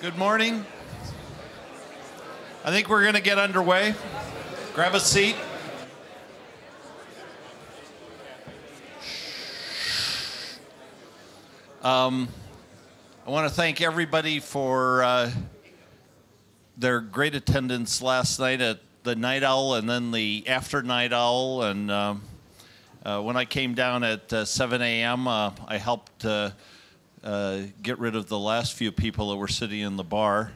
Good morning. I think we're going to get underway. Grab a seat. I want to thank everybody for their great attendance last night at the Night Owl and then the After Night Owl. And when I came down at 7 a.m., I helped get rid of the last few people that were sitting in the bar.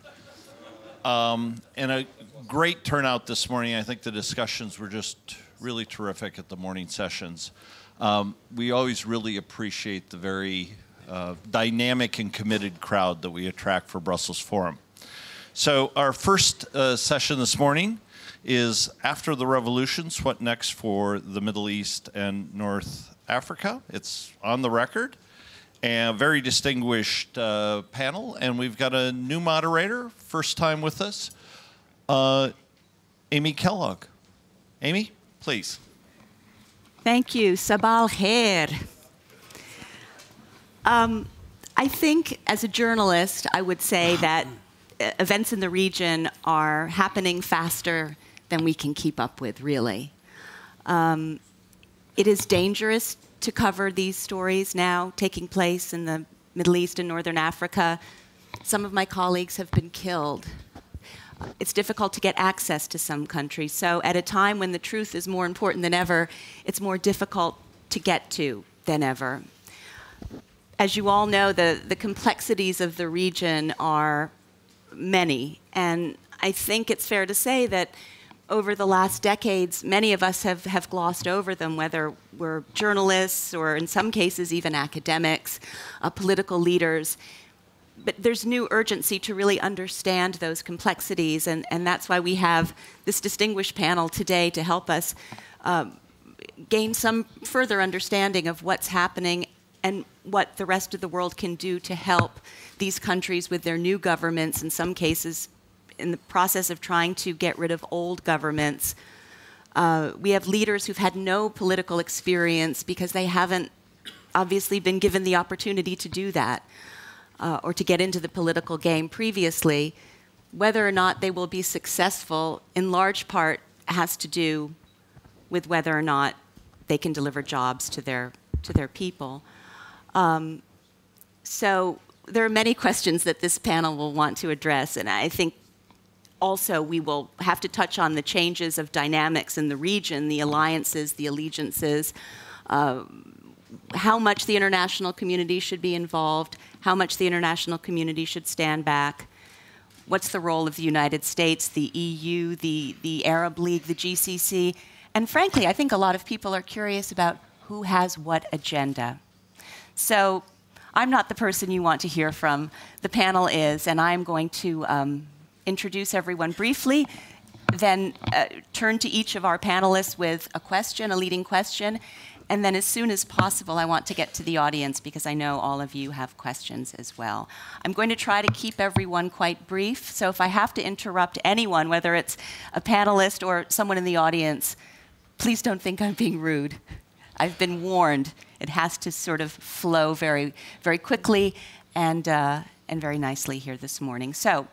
And a great turnout this morning. I think the discussions were just really terrific at the morning sessions. We always really appreciate the very dynamic and committed crowd that we attract for Brussels Forum. So our first session this morning is After the Revolutions, What Next for the Middle East and North Africa. It's on the record. And a very distinguished panel, and we've got a new moderator, first time with us, Amy Kellogg. Amy, please. Thank you. Sabah al-khair. I think, as a journalist, I would say that events in the region are happening faster than we can keep up with, really. It is dangerous to cover these stories now taking place in the Middle East and Northern Africa. Some of my colleagues have been killed. It's difficult to get access to some countries. So at a time when the truth is more important than ever, it's more difficult to get to than ever. As you all know, the complexities of the region are many. And I think it's fair to say that over the last decades, many of us have glossed over them, whether we're journalists or in some cases even academics, political leaders. But there's new urgency to really understand those complexities, and that's why we have this distinguished panel today to help us gain some further understanding of what's happening and what the rest of the world can do to help these countries with their new governments, in some cases in the process of trying to get rid of old governments. We have leaders who've had no political experience because they haven't obviously been given the opportunity to do that or to get into the political game previously. Whether or not they will be successful, in large part, has to do with whether or not they can deliver jobs to their people. So there are many questions that this panel will want to address, and I think also, we will have to touch on the changes of dynamics in the region, the alliances, the allegiances, how much the international community should be involved, how much the international community should stand back, what's the role of the United States, the EU, the Arab League, the GCC, and frankly, I think a lot of people are curious about who has what agenda. So I'm not the person you want to hear from. The panel is, and I'm going to introduce everyone briefly, then turn to each of our panelists with a question, a leading question, and then as soon as possible, I want to get to the audience because I know all of you have questions as well. I'm going to try to keep everyone quite brief, so if I have to interrupt anyone, whether it's a panelist or someone in the audience, please don't think I'm being rude. I've been warned. It has to sort of flow very, very quickly and very nicely here this morning. So,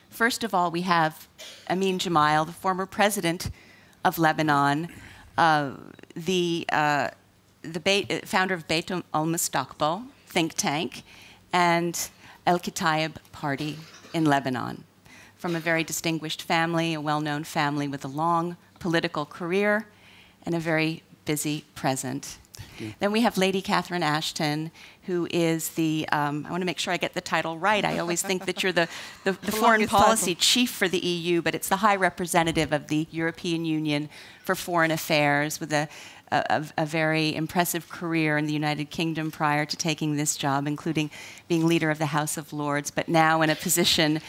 first of all, we have Amine Gemayel, the former president of Lebanon, the founder of Beit al-Mustaqbal think tank, and El-Kitaib party in Lebanon. From a very distinguished family, a well-known family with a long political career and a very busy present. Then we have Lady Catherine Ashton, who is the, I want to make sure I get the title right. I always think that you're the foreign policy chief for the EU, but it's the High Representative of the European Union for Foreign Affairs with a very impressive career in the United Kingdom prior to taking this job, including being leader of the House of Lords, but now in a position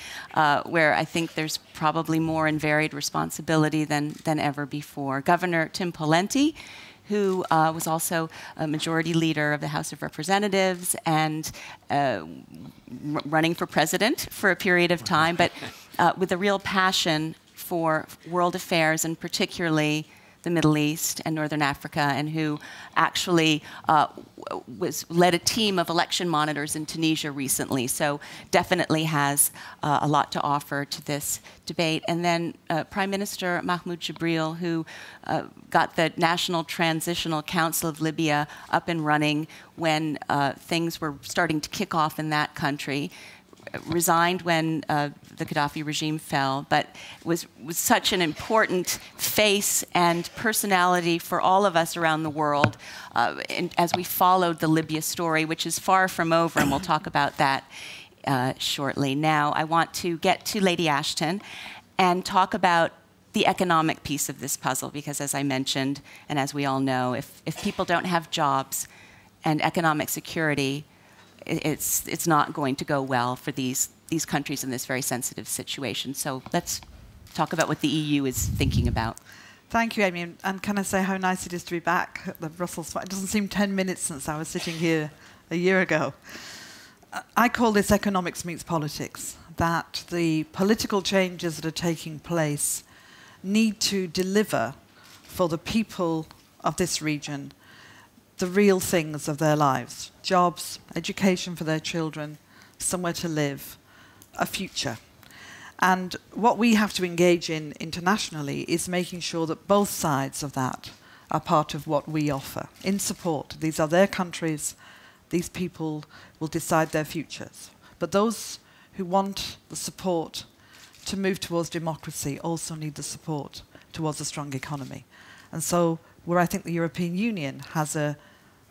where I think there's probably more and varied responsibility than ever before. Governor Tim Pawlenty, who was also a majority leader of the House of Representatives and running for president for a period of time, but with a real passion for world affairs and particularly the Middle East and Northern Africa, and who actually led a team of election monitors in Tunisia recently. So definitely has a lot to offer to this debate. And then Prime Minister Mahmoud Gebril, who got the National Transitional Council of Libya up and running when things were starting to kick off in that country. Resigned when the Gaddafi regime fell, but was such an important face and personality for all of us around the world as we followed the Libya story, which is far from over, and we'll talk about that shortly. Now, I want to get to Lady Ashton and talk about the economic piece of this puzzle, because as I mentioned, and as we all know, if people don't have jobs and economic security, it's not going to go well for these countries in this very sensitive situation. So let's talk about what the EU is thinking about. Thank you, Amy. And can I say how nice it is to be back at the Brussels? It doesn't seem 10 minutes since I was sitting here a year ago. I call this economics meets politics, that the political changes that are taking place need to deliver for the people of this region the real things of their lives: jobs, education for their children, somewhere to live, a future. And what we have to engage in internationally is making sure that both sides of that are part of what we offer in support. These are their countries. These people will decide their futures. But those who want the support to move towards democracy also need the support towards a strong economy. And so where I think the European Union has a,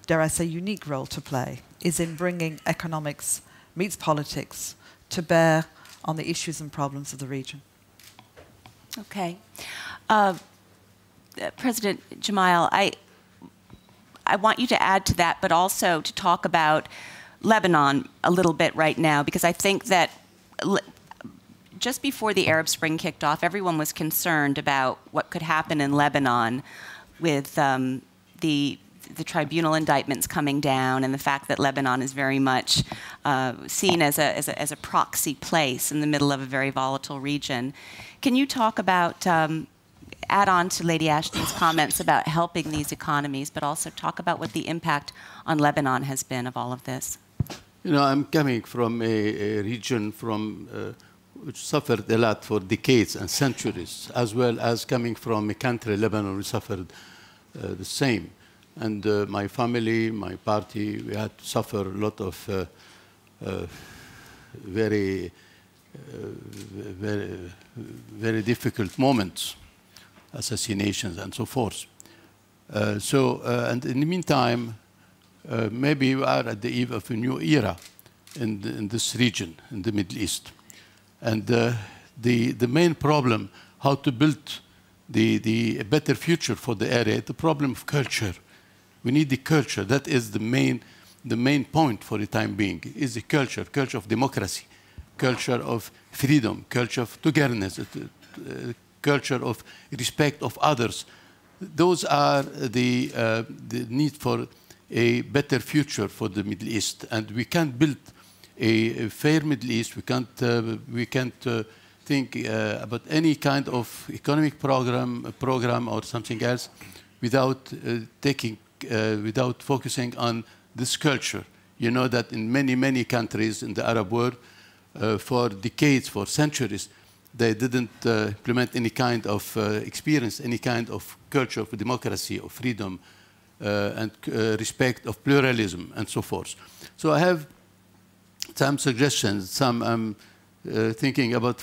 dare I say, unique role to play is in bringing economics meets politics to bear on the issues and problems of the region. Okay. President Gemayel, I want you to add to that, but also to talk about Lebanon a little bit right now, because I think that just before the Arab Spring kicked off, everyone was concerned about what could happen in Lebanon with the tribunal indictments coming down and the fact that Lebanon is very much seen as a proxy place in the middle of a very volatile region. Can you talk about, add on to Lady Ashton's comments about helping these economies, but also talk about what the impact on Lebanon has been of all of this? You know, I'm coming from a region which suffered a lot for decades and centuries, as well as coming from a country, Lebanon, we suffered the same. And my family, my party, we had to suffer a lot of very difficult moments, assassinations and so forth. And in the meantime, maybe we are at the eve of a new era in this region, in the Middle East. And the main problem, how to build a better future for the area, the problem of culture. We need the culture. That is the main point for the time being, is the culture of democracy, culture of freedom, culture of togetherness, culture of respect of others. Those are the need for a better future for the Middle East. And we can't build a fair Middle East. We can't think about any kind of economic program or something else without without focusing on this culture. You know that in many countries in the Arab world, for decades, for centuries, they didn't implement any kind of experience, any kind of culture of democracy, of freedom, and respect of pluralism, and so forth. So I have some suggestions. I'm thinking about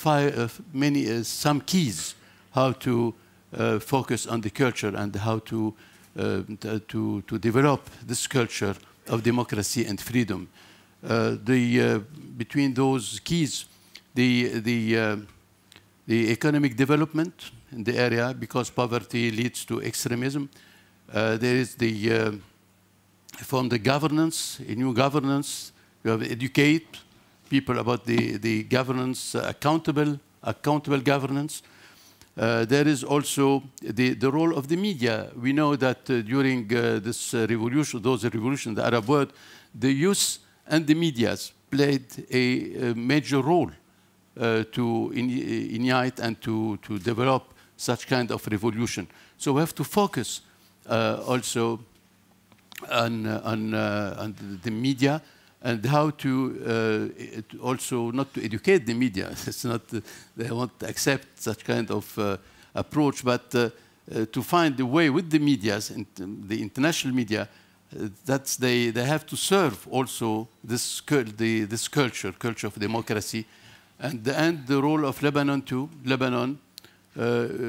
some keys how to focus on the culture and how to develop this culture of democracy and freedom. Between those keys, the economic development in the area, because poverty leads to extremism. There is from the governance, a new governance. You have to educate people about the governance, accountable governance. There is also the role of the media. We know that during this revolution, the Arab world, the youth and the media played a major role to unite and to develop such kind of revolution. So we have to focus also on the media and how to also not to educate the media. It's not they won't accept such kind of approach, but to find the way with the medias and the international media that they have to serve also this culture of democracy, and the role of Lebanon too. Lebanon,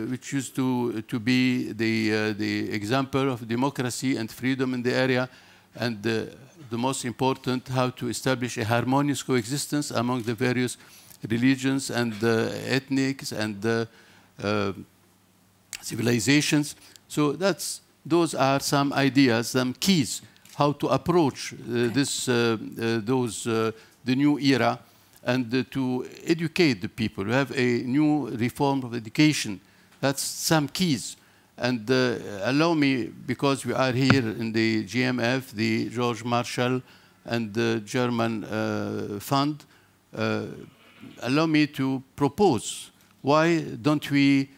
which used to be the example of democracy and freedom in the area, and the most important, how to establish a harmonious coexistence among the various religions and ethnics and civilizations. So those are some ideas, some keys, how to approach the new era, and to educate the people. We have a new reform of education. That's some keys. And allow me, because we are here in the GMF, the George Marshall and the German Fund, allow me to propose, why don't we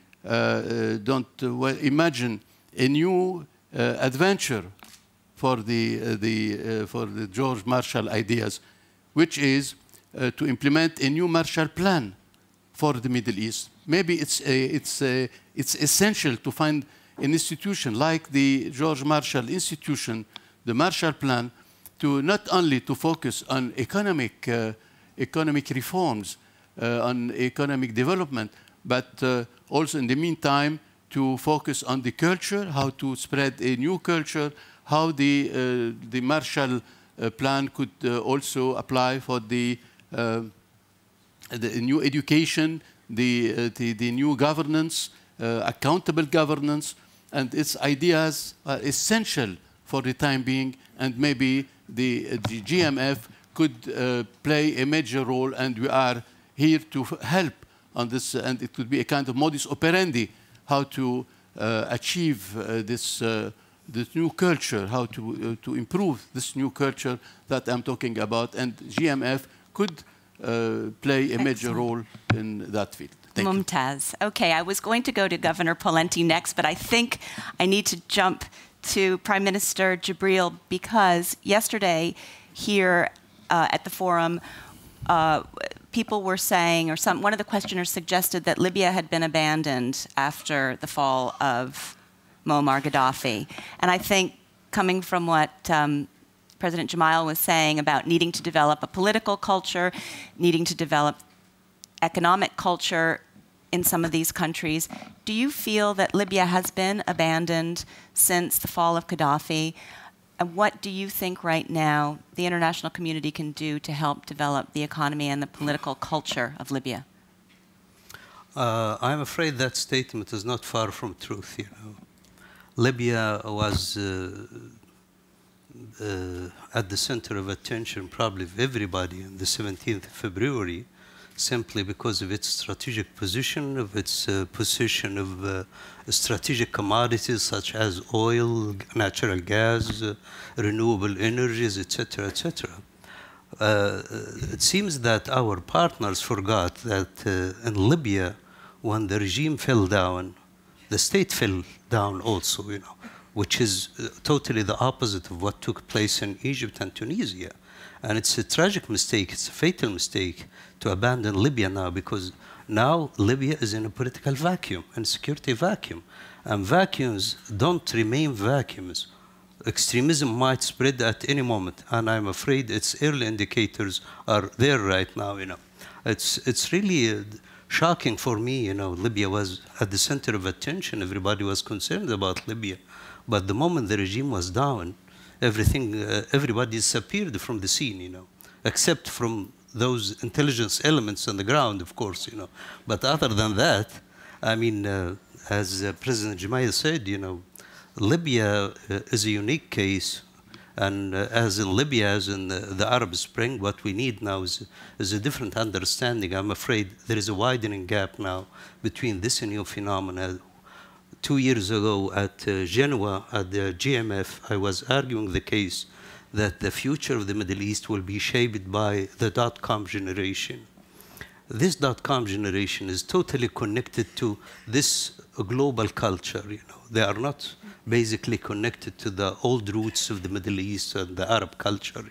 imagine a new adventure for the George Marshall ideas, which is to implement a new Marshall Plan for the Middle East. Maybe it's essential to find an institution like the George Marshall Institution, the Marshall Plan, to not only to focus on economic reforms, on economic development, but also in the meantime to focus on the culture, how to spread a new culture, how the Marshall Plan could also apply for the new education, the new governance, accountable governance, and its ideas are essential for the time being, and maybe the GMF could play a major role, and we are here to help on this, and it could be a kind of modus operandi, how to achieve this new culture, how to improve this new culture that I'm talking about, and GMF could play a major role in that field. Mumtaz. Okay, I was going to go to Governor Pawlenty next, but I think I need to jump to Prime Minister Gebril, because yesterday here at the forum, people were saying, or one of the questioners suggested that Libya had been abandoned after the fall of Muammar Gaddafi. And I think coming from what President Gemayel was saying about needing to develop a political culture, needing to develop economic culture in some of these countries, do you feel that Libya has been abandoned since the fall of Gaddafi? And what do you think right now the international community can do to help develop the economy and the political culture of Libya? I'm afraid that statement is not far from truth. You know, Libya was at the center of attention, probably of everybody, on the 17th of February, simply because of its strategic position, of its position of strategic commodities such as oil, natural gas, renewable energies, etc., etc. It seems that our partners forgot that in Libya, when the regime fell down, the state fell down also, you know, which is totally the opposite of what took place in Egypt and Tunisia. And it's a tragic mistake, it's a fatal mistake to abandon Libya now, because now Libya is in a political vacuum and security vacuum. And vacuums don't remain vacuums. Extremism might spread at any moment, and I'm afraid its early indicators are there right now, you know. It's really shocking for me, you know, Libya was at the center of attention, everybody was concerned about Libya. But the moment the regime was down, everybody disappeared from the scene, you know, except from those intelligence elements on the ground, of course, you know. But other than that, I mean, as President Gemayel said, you know, Libya is a unique case, and as in Libya, as in the Arab Spring, what we need now is a different understanding. I'm afraid there is a widening gap now between this and new phenomena. 2 years ago at Genoa, at the GMF, I was arguing the case that the future of the Middle East will be shaped by the dot-com generation. This dot-com generation is totally connected to this global culture. You know, they are not basically connected to the old roots of the Middle East and the Arab culture.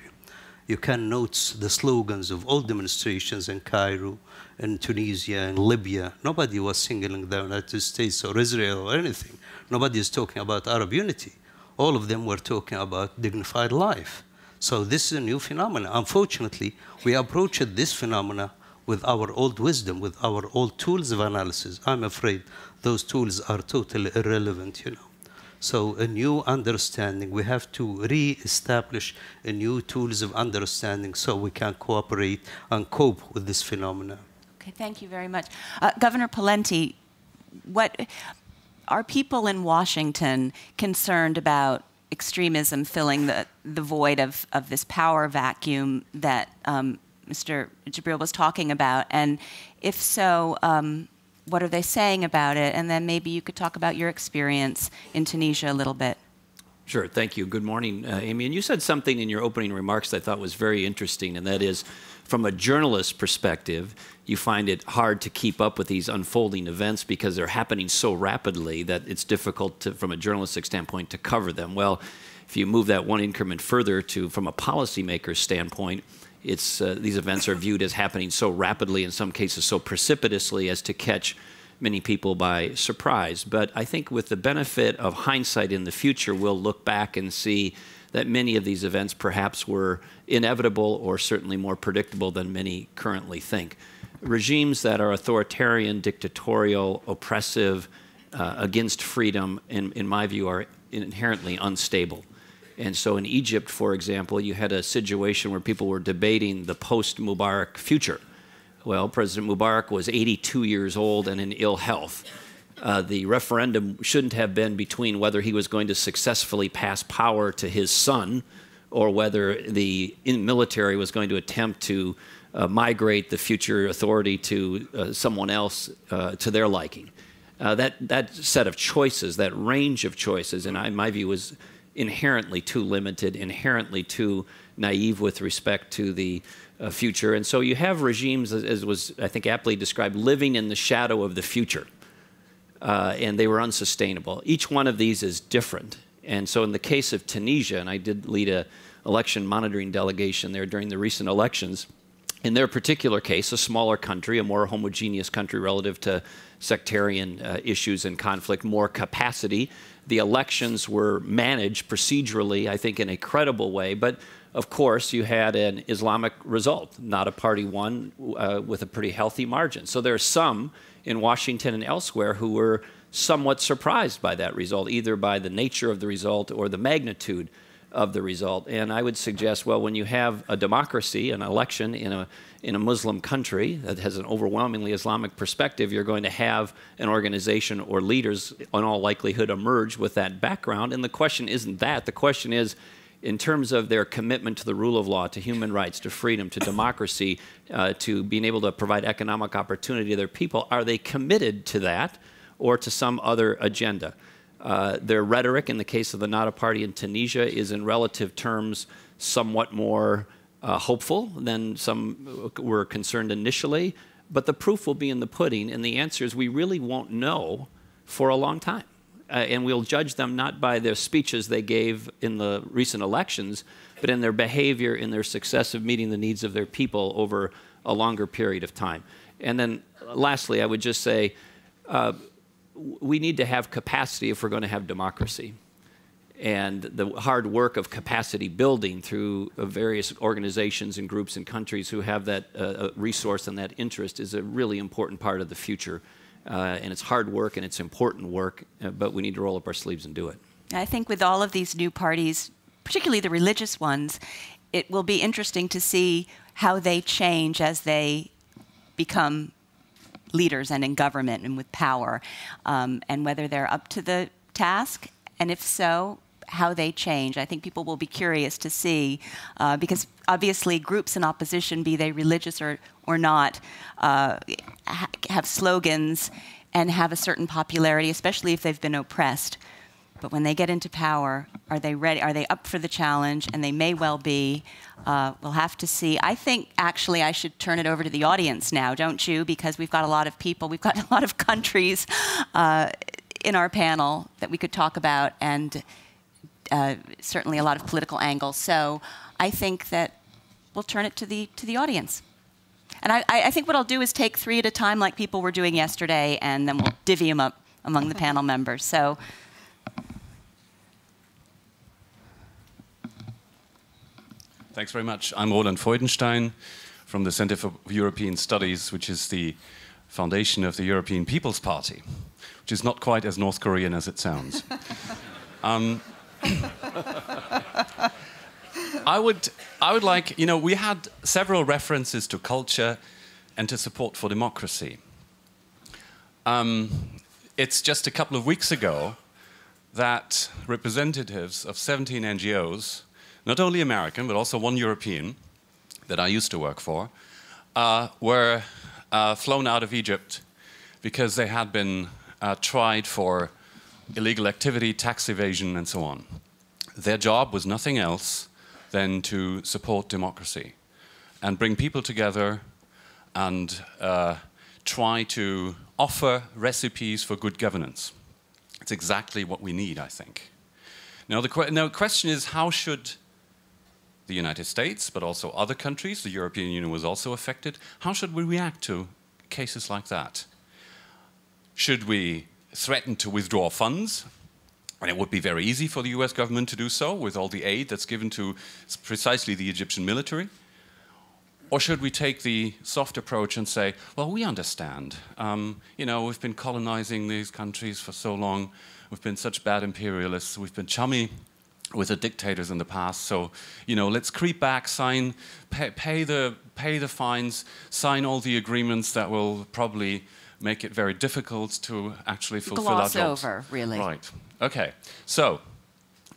You can note the slogans of all demonstrations in Cairo, in Tunisia, in Libya. Nobody was singling the United States or Israel or anything. Nobody is talking about Arab unity. All of them were talking about dignified life. So this is a new phenomenon. Unfortunately, we approached this phenomena with our old wisdom, with our old tools of analysis. I'm afraid those tools are totally irrelevant, you know. So a new understanding, we have to re-establish a new tools of understanding so we can cooperate and cope with this phenomena. Okay, thank you very much. Governor Pawlenty, are people in Washington concerned about extremism filling the void of this power vacuum that Mr. Gebril was talking about? And if so, what are they saying about it? And then maybe you could talk about your experience in Tunisia a little bit. Sure, thank you. Good morning, Amy. And you said something in your opening remarks that I thought was very interesting, and that is, from a journalist's perspective, you find it hard to keep up with these unfolding events because they're happening so rapidly that it's difficult to, from a journalistic standpoint, to cover them. Well, if you move that one increment further to, from a policymaker's standpoint, it's, these events are viewed as happening so rapidly, in some cases so precipitously, as to catch many people by surprise. But I think with the benefit of hindsight in the future, we'll look back and see that many of these events perhaps were inevitable or certainly more predictable than many currently think. Regimes that are authoritarian, dictatorial, oppressive, against freedom, in my view, are inherently unstable. And so in Egypt, for example, you had a situation where people were debating the post-Mubarak future. Well, President Mubarak was 82 years old and in ill health. The referendum shouldn't have been between whether he was going to successfully pass power to his son or whether the military was going to attempt to migrate the future authority to someone else to their liking. That set of choices, that range of choices, and in my view, was inherently too limited, inherently too naive with respect to the future. And so you have regimes, as was, I think, aptly described, living in the shadow of the future. And they were unsustainable. Each one of these is different. And so in the case of Tunisia, and I did lead an election monitoring delegation there during the recent elections, in their particular case, a smaller country, a more homogeneous country relative to sectarian issues and conflict, more capacity. The elections were managed procedurally, I think, in a credible way. But of course, you had an Islamic result, not a party won with a pretty healthy margin. So there are some in Washington and elsewhere who were somewhat surprised by that result, either by the nature of the result or the magnitude of the result. And I would suggest, well, when you have a democracy, an election in a Muslim country that has an overwhelmingly Islamic perspective, you're going to have an organization or leaders, in all likelihood, emerge with that background. And the question isn't that. The question is, in terms of their commitment to the rule of law, to human rights, to freedom, to democracy, to being able to provide economic opportunity to their people, are they committed to that or to some other agenda? Their rhetoric, in the case of the Nada Party in Tunisia, is in relative terms somewhat more hopeful than some were concerned initially. But the proof will be in the pudding, and the answer is we really won't know for a long time. And we'll judge them not by their speeches they gave in the recent elections, but in their behavior, in their success of meeting the needs of their people over a longer period of time. And then lastly, I would just say we need to have capacity if we're going to have democracy. And the hard work of capacity building through various organizations and groups and countries who have that resource and that interest is a really important part of the future. And it's hard work and it's important work, but we need to roll up our sleeves and do it. I think with all of these new parties, particularly the religious ones, it will be interesting to see how they change as they become leaders and in government and with power, and whether they're up to the task, and if so, how they change. I think people will be curious to see, because obviously groups in opposition, be they religious or not, have slogans and have a certain popularity, especially if they've been oppressed. But when they get into power, are they ready? Are they up for the challenge? And they may well be. We'll have to see. I think, actually, I should turn it over to the audience now, don't you? Because we've got a lot of people. We've got a lot of countries in our panel that we could talk about, and certainly a lot of political angles. So I think that we'll turn it to the audience. And I think what I'll do is take 3 at a time like people were doing yesterday, and then we'll divvy them up among the panel members. So. Thanks very much. I'm Roland Freudenstein from the Center for European Studies, which is the foundation of the European People's Party, which is not quite as North Korean as it sounds. I would like, we had several references to culture and to support for democracy. It's just a couple of weeks ago that representatives of 17 NGOs, not only American, but also one European that I used to work for, were flown out of Egypt because they had been tried for illegal activity, tax evasion, and so on. Their job was nothing else than to support democracy and bring people together and try to offer recipes for good governance. It's exactly what we need, I think. Now, the question is, how should the United States, but also other countries, the European Union was also affected, how should we react to cases like that? Should we threaten to withdraw funds? And it would be very easy for the US government to do so with all the aid that's given to precisely the Egyptian military. Or should we take the soft approach and say, well, we understand. We've been colonizing these countries for so long. We've been such bad imperialists. We've been chummy with the dictators in the past. So, let's creep back, pay the fines, sign all the agreements that will probably make it very difficult to actually fulfill our jobs. Gloss over, really. Right. Okay. So,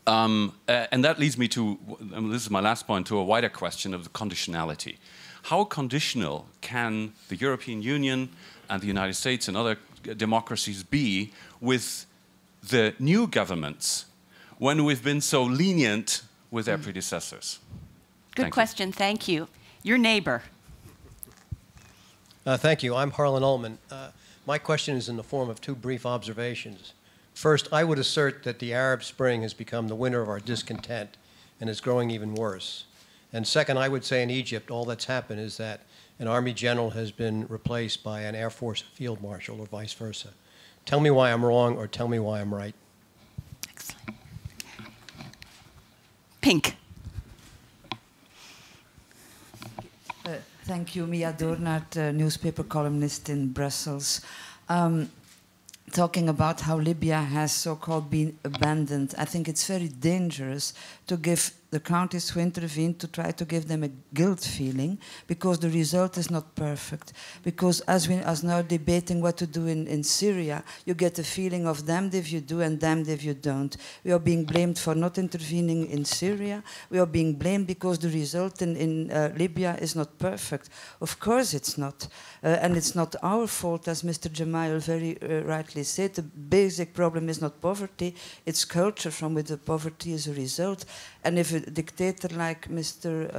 and that leads me to, this is my last point, to a wider question of the conditionality. How conditional can the European Union and the United States and other democracies be with the new governments when we've been so lenient with their predecessors? Good question. Thank you. Your neighbor. Thank you. I'm Harlan Ullman. My question is in the form of 2 brief observations. First, I would assert that the Arab Spring has become the winter of our discontent and is growing even worse. And second, I would say in Egypt, all that's happened is that an army general has been replaced by an Air Force field marshal or vice versa. Tell me why I'm wrong or tell me why I'm right. Excellent. Pink. Thank you, Mia Doornaert, newspaper columnist in Brussels. Talking about how Libya has so-called been abandoned, I think it's very dangerous to give the countries who intervene to try to give them a guilt feeling, because the result is not perfect. Because as now debating what to do in Syria, you get a feeling of damned if you do and damned if you don't. We are being blamed for not intervening in Syria. We are being blamed because the result in Libya is not perfect. Of course it's not. And it's not our fault, as Mr. Gemayel very rightly said. The basic problem is not poverty, it's culture from which the poverty is a result. And if a dictator like Mr.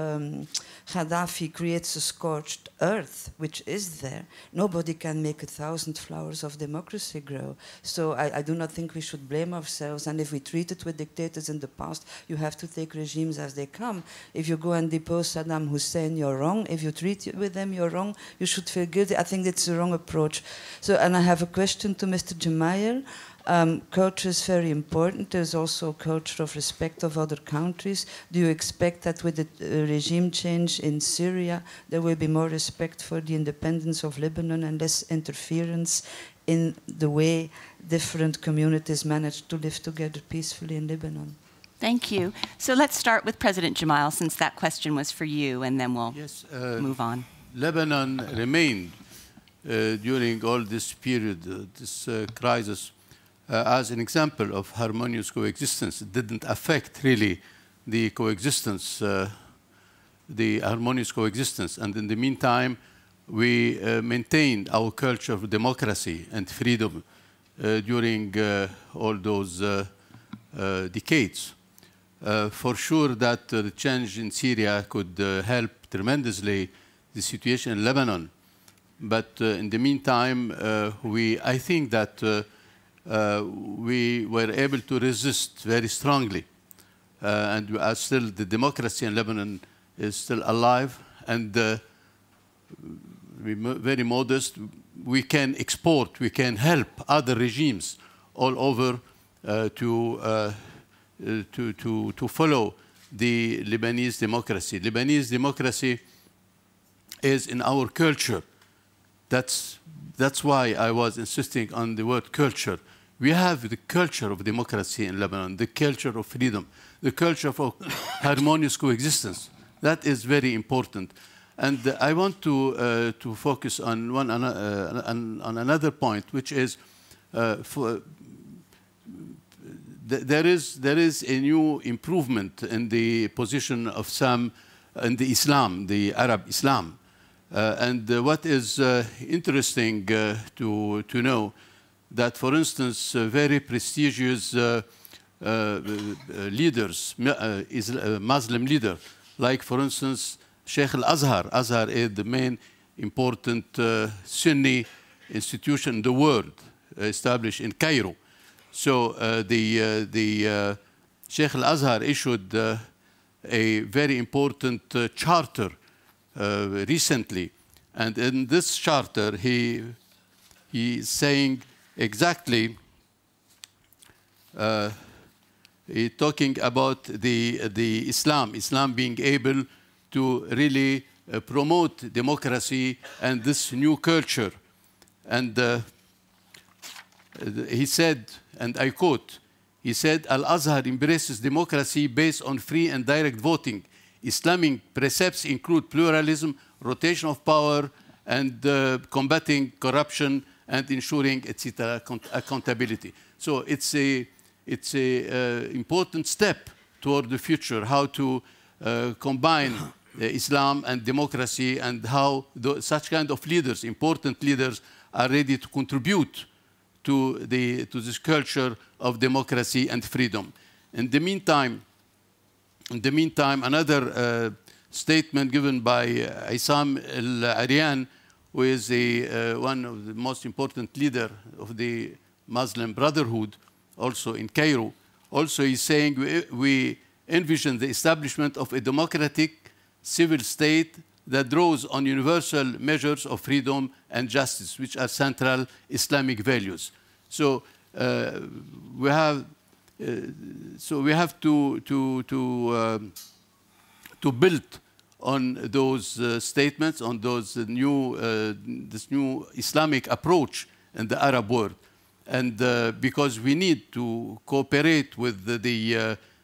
Gaddafi creates a scorched earth, which is there, nobody can make 1,000 flowers of democracy grow. So I do not think we should blame ourselves. And if we treated with dictators in the past, you have to take regimes as they come. If you go and depose Saddam Hussein, you're wrong. If you treat with them, you're wrong. You should feel guilty. I think it's the wrong approach. So, and I have a question to Mr. Gemayel. Culture is very important. There's also a culture of respect of other countries. Do you expect that with the regime change in Syria, there will be more respect for the independence of Lebanon and less interference in the way different communities manage to live together peacefully in Lebanon? Thank you. So let's start with President Gemayel, since that question was for you, and then we'll move on. Lebanon remained during all this period, this crisis, as an example of harmonious coexistence. It didn't affect really the coexistence, the harmonious coexistence. And in the meantime, we maintained our culture of democracy and freedom during all those decades. For sure that the change in Syria could help tremendously the situation in Lebanon. But in the meantime, I think that we were able to resist very strongly. And we are still, the democracy in Lebanon is still alive, and we're very modest. We can export, we can help other regimes all over to follow the Lebanese democracy. Lebanese democracy is in our culture. That's why I was insisting on the word culture. We have the culture of democracy in Lebanon, the culture of freedom, the culture of harmonious coexistence. That is very important. And I want to focus on on another point, which is there is a new improvement in the position of some in the Islam, the Arab Islam. And what is interesting to know that, for instance, very prestigious leaders, Muslim leader, like, for instance, Sheikh al-Azhar. Azhar is the main important Sunni institution in the world, established in Cairo. So the Sheikh al-Azhar issued a very important charter recently. And in this charter, he is saying exactly, he's talking about the Islam being able to really promote democracy and this new culture. And he said, and I quote, he said, Al-Azhar embraces democracy based on free and direct voting. Islamic precepts include pluralism, rotation of power, and combating corruption and ensuring, etc., accountability. So it's a important step toward the future, how to combine Islam and democracy, and how such kind of leaders, important leaders, are ready to contribute to this culture of democracy and freedom. In the meantime, another statement given by Issam al-Aryan, who is one of the most important leaders of the Muslim Brotherhood, also in Cairo, also is saying we envision the establishment of a democratic civil state that draws on universal measures of freedom and justice, which are central Islamic values. So we have to build on those statements, on those this new Islamic approach in the Arab world, and because we need to cooperate with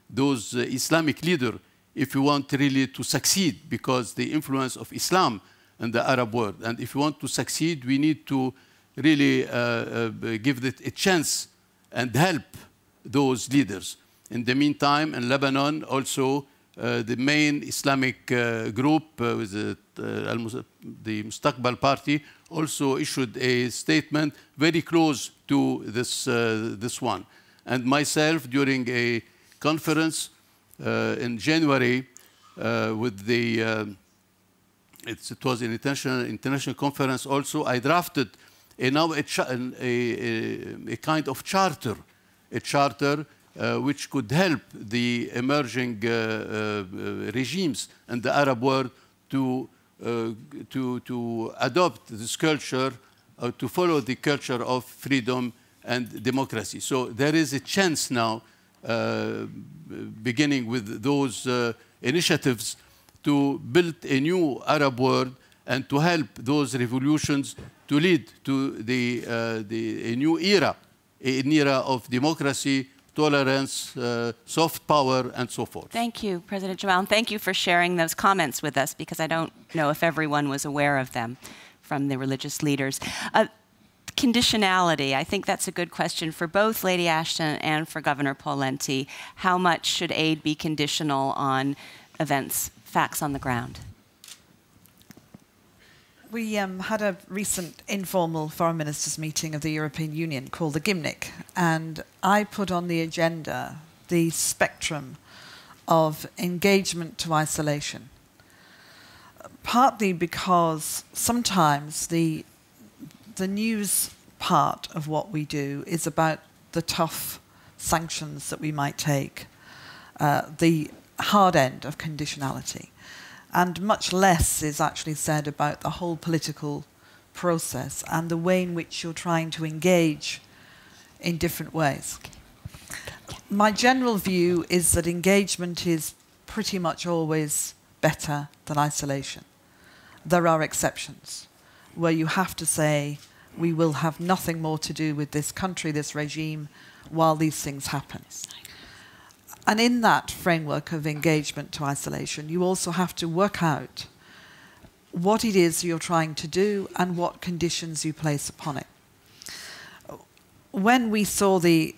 those Islamic leaders if we want really to succeed, because the influence of Islam in the Arab world, and if we want to succeed, we need to really give it a chance and help those leaders. In the meantime, in Lebanon, also the main Islamic group, with the Mustaqbal Party, also issued a statement very close to this one. And myself, during a conference in January, with it was an international conference also, I drafted a kind of charter, which could help the emerging regimes in the Arab world to adopt this culture, to follow the culture of freedom and democracy. So there is a chance now, beginning with those initiatives, to build a new Arab world and to help those revolutions to lead to a new era, an era of democracy, tolerance, soft power, and so forth. Thank you, President Gemayel, and thank you for sharing those comments with us, because I don't know if everyone was aware of them from the religious leaders. Conditionality, I think that's a good question for both Lady Ashton and for Governor Pawlenty. How much should aid be conditional on events, facts on the ground? We had a recent informal foreign ministers meeting of the European Union called the Gymnich, and I put on the agenda the spectrum of engagement to isolation. Partly because sometimes the news part of what we do is about the tough sanctions that we might take, the hard end of conditionality. And much less is actually said about the whole political process and the way in which you're trying to engage in different ways. My general view is that engagement is pretty much always better than isolation. There are exceptions where you have to say, we will have nothing more to do with this country, this regime, while these things happen. And in that framework of engagement to isolation, you also have to work out what it is you're trying to do and what conditions you place upon it. When we saw the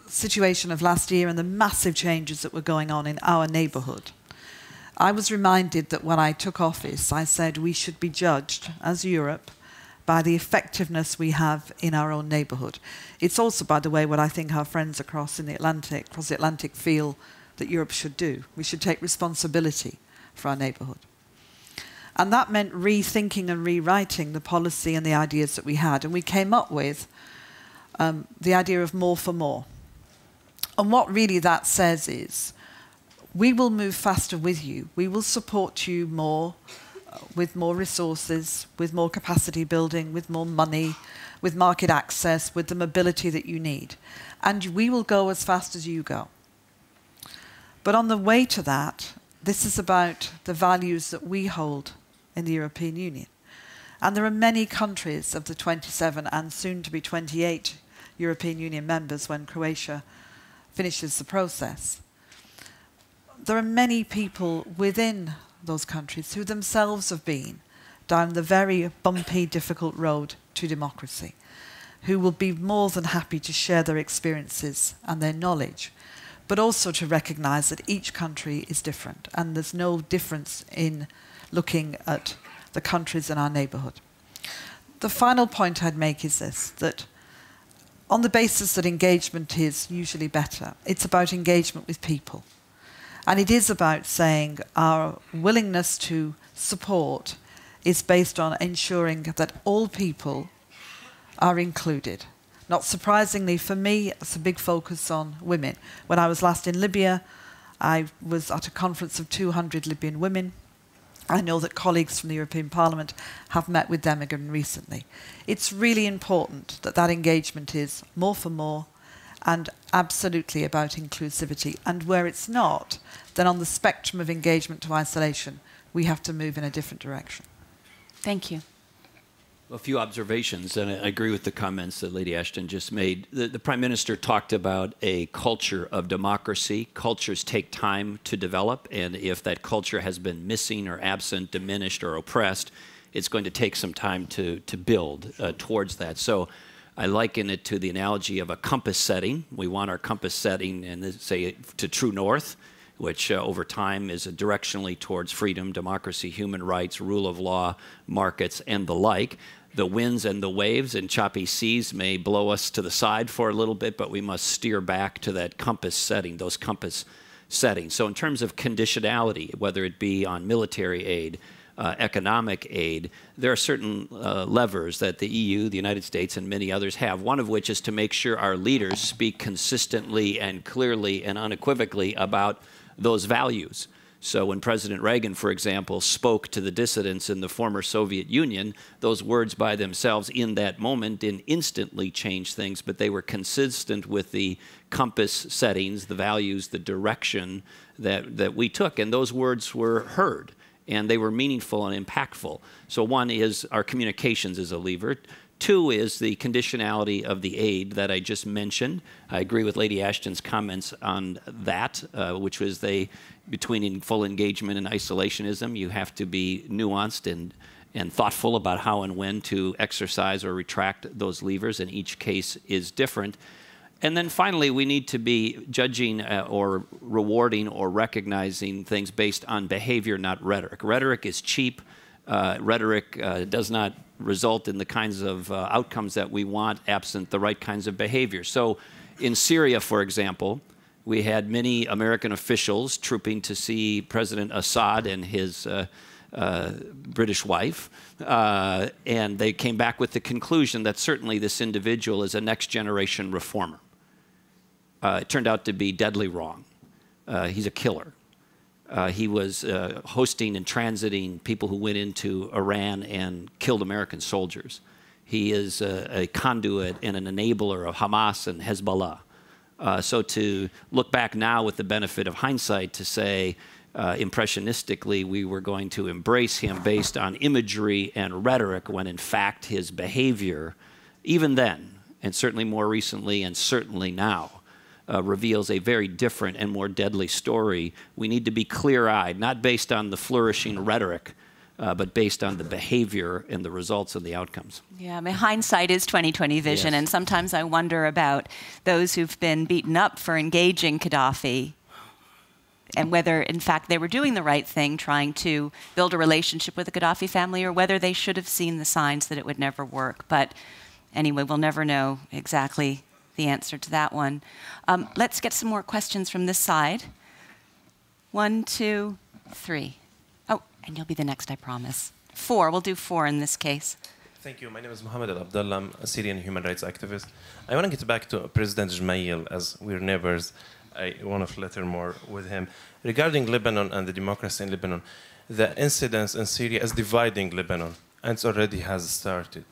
situation of last year and the massive changes that were going on in our neighbourhood, I was reminded that when I took office, I said we should be judged as Europe by the effectiveness we have in our own neighbourhood. It's also, by the way, what I think our friends across the Atlantic feel that Europe should do. We should take responsibility for our neighbourhood. And that meant rethinking and rewriting the policy and the ideas that we had. And we came up with the idea of more for more. And what really that says is, we will move faster with you. We will support you more, with more resources, with more capacity building, with more money, with market access, with the mobility that you need. And we will go as fast as you go. But on the way to that, this is about the values that we hold in the European Union. And there are many countries of the 27 and soon to be 28 European Union members when Croatia finishes the process. There are many people within those countries who themselves have been down the very bumpy, difficult road to democracy, who will be more than happy to share their experiences and their knowledge, but also to recognise that each country is different and there's no difference in looking at the countries in our neighbourhood. The final point I'd make is this, that on the basis that engagement is usually better, it's about engagement with people. And it is about saying our willingness to support is based on ensuring that all people are included. Not surprisingly, for me, it's a big focus on women. When I was last in Libya, I was at a conference of 200 Libyan women. I know that colleagues from the European Parliament have met with them again recently. It's really important that that engagement is more for more and absolutely about inclusivity. And where it's not, then on the spectrum of engagement to isolation, we have to move in a different direction. Thank you. A few observations, and I agree with the comments that Lady Ashton just made. The Prime Minister talked about a culture of democracy. Cultures take time to develop, and if that culture has been missing or absent, diminished or oppressed, it's going to take some time to build towards that. So I liken it to the analogy of a compass setting. We want our compass setting, and say to true north, which over time is directionally towards freedom, democracy, human rights, rule of law, markets, and the like. The winds and the waves and choppy seas may blow us to the side for a little bit, but we must steer back to that compass setting, those compass settings. So in terms of conditionality, whether it be on military aid, economic aid, there are certain levers that the EU, the United States, and many others have, one of which is to make sure our leaders speak consistently and clearly and unequivocally about those values. So when President Reagan, for example, spoke to the dissidents in the former Soviet Union, those words by themselves in that moment didn't instantly change things, but they were consistent with the compass settings, the values, the direction that we took. And those words were heard, and they were meaningful and impactful. So one is our communications as a lever. Two is the conditionality of the aid that I just mentioned. I agree with Lady Ashton's comments on that, which was between full engagement and isolationism, you have to be nuanced and thoughtful about how and when to exercise or retract those levers, and each case is different. And then finally, we need to be judging or rewarding or recognizing things based on behavior, not rhetoric. Rhetoric is cheap. Rhetoric does not result in the kinds of outcomes that we want absent the right kinds of behavior. So in Syria, for example, We had many American officials trooping to see President Assad and his British wife, and they came back with the conclusion that certainly this individual is a next-generation reformer. It turned out to be deadly wrong. He's a killer. He was hosting and transiting people who went into Iran and killed American soldiers. He is a conduit and an enabler of Hamas and Hezbollah. So to look back now with the benefit of hindsight to say, impressionistically, we were going to embrace him based on imagery and rhetoric, when in fact his behavior, even then, and certainly more recently and certainly now, reveals a very different and more deadly story. We need to be clear-eyed, not based on the flourishing rhetoric, but based on the behavior and the results and the outcomes. Yeah, I mean, hindsight is 20/20 vision, Yes. and sometimes I wonder about those who've been beaten up for engaging Gaddafi and whether, in fact, they were doing the right thing, trying to build a relationship with the Gaddafi family, or whether they should have seen the signs that it would never work. But anyway, we'll never know exactly the answer to that one. Let's get some more questions from this side. 1, 2, 3. Oh, and you'll be the next, I promise. 4. We'll do 4 in this case. Thank you. My name is Mohammed Al-Abdullah. I'm a Syrian human rights activist. I want to get back to President Gemayel, as we're neighbors. I want to flitter more with him. Regarding Lebanon and the democracy in Lebanon, the incidents in Syria is dividing Lebanon, and it already has started.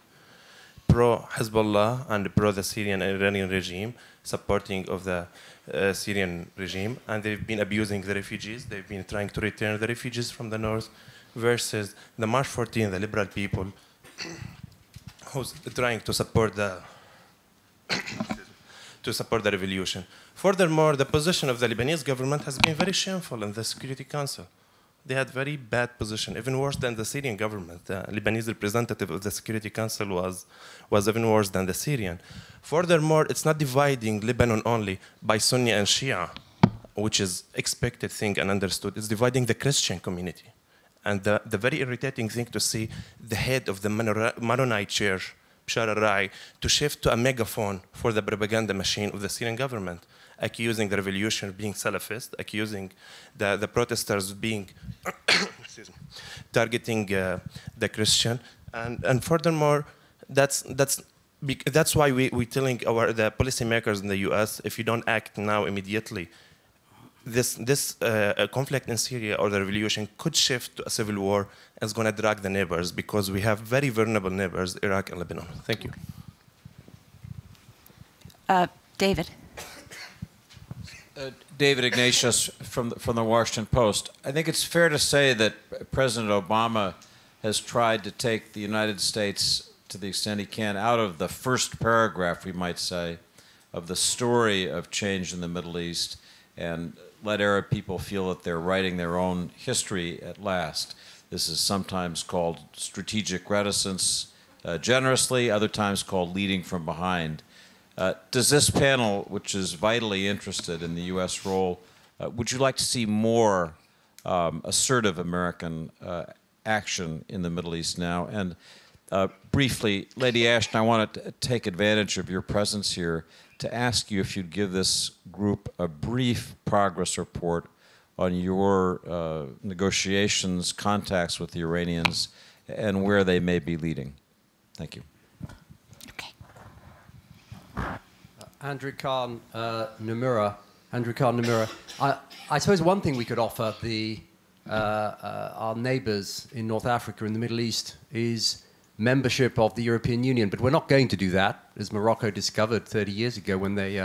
Pro-Hezbollah and pro-the Syrian and Iranian regime, supporting of the Syrian regime, and they've been abusing the refugees. They've been trying to return the refugees from the north, versus the March 14, the liberal people, who's trying to support the revolution. Furthermore, the position of the Lebanese government has been very shameful in the Security Council. They had very bad position, even worse than the Syrian government. The Lebanese representative of the Security Council was even worse than the Syrian. Furthermore, it's not dividing Lebanon only by Sunni and Shia, which is expected thing and understood. It's dividing the Christian community. And the very irritating thing to see the head of the Maronite church, Bashar al-Rai, to shift to a megaphone for the propaganda machine of the Syrian government, accusing the revolution of being Salafist, accusing the protesters of being targeting the Christian, and furthermore, that's why we're telling the policymakers in the U.S., if you don't act now immediately, this conflict in Syria or the revolution could shift to a civil war, and it's going to drag the neighbors, because we have very vulnerable neighbors, Iraq and Lebanon. Thank you. David. David Ignatius from the Washington Post. I think it's fair to say that President Obama has tried to take the United States, to the extent he can, out of the first paragraph, we might say, of the story of change in the Middle East, and let Arab people feel that they're writing their own history at last. This is sometimes called strategic reticence, generously, other times called leading from behind. Does this panel, which is vitally interested in the U.S. role, would you like to see more assertive American action in the Middle East now? And briefly, Lady Ashton, I want to take advantage of your presence here to ask you if you'd give this group a brief progress report on your negotiations, contacts with the Iranians, and where they may be leading. Thank you. Andrew Khan Nomura. I suppose one thing we could offer our neighbours in North Africa and the Middle East is membership of the European Union, but we're not going to do that, as Morocco discovered 30 years ago when they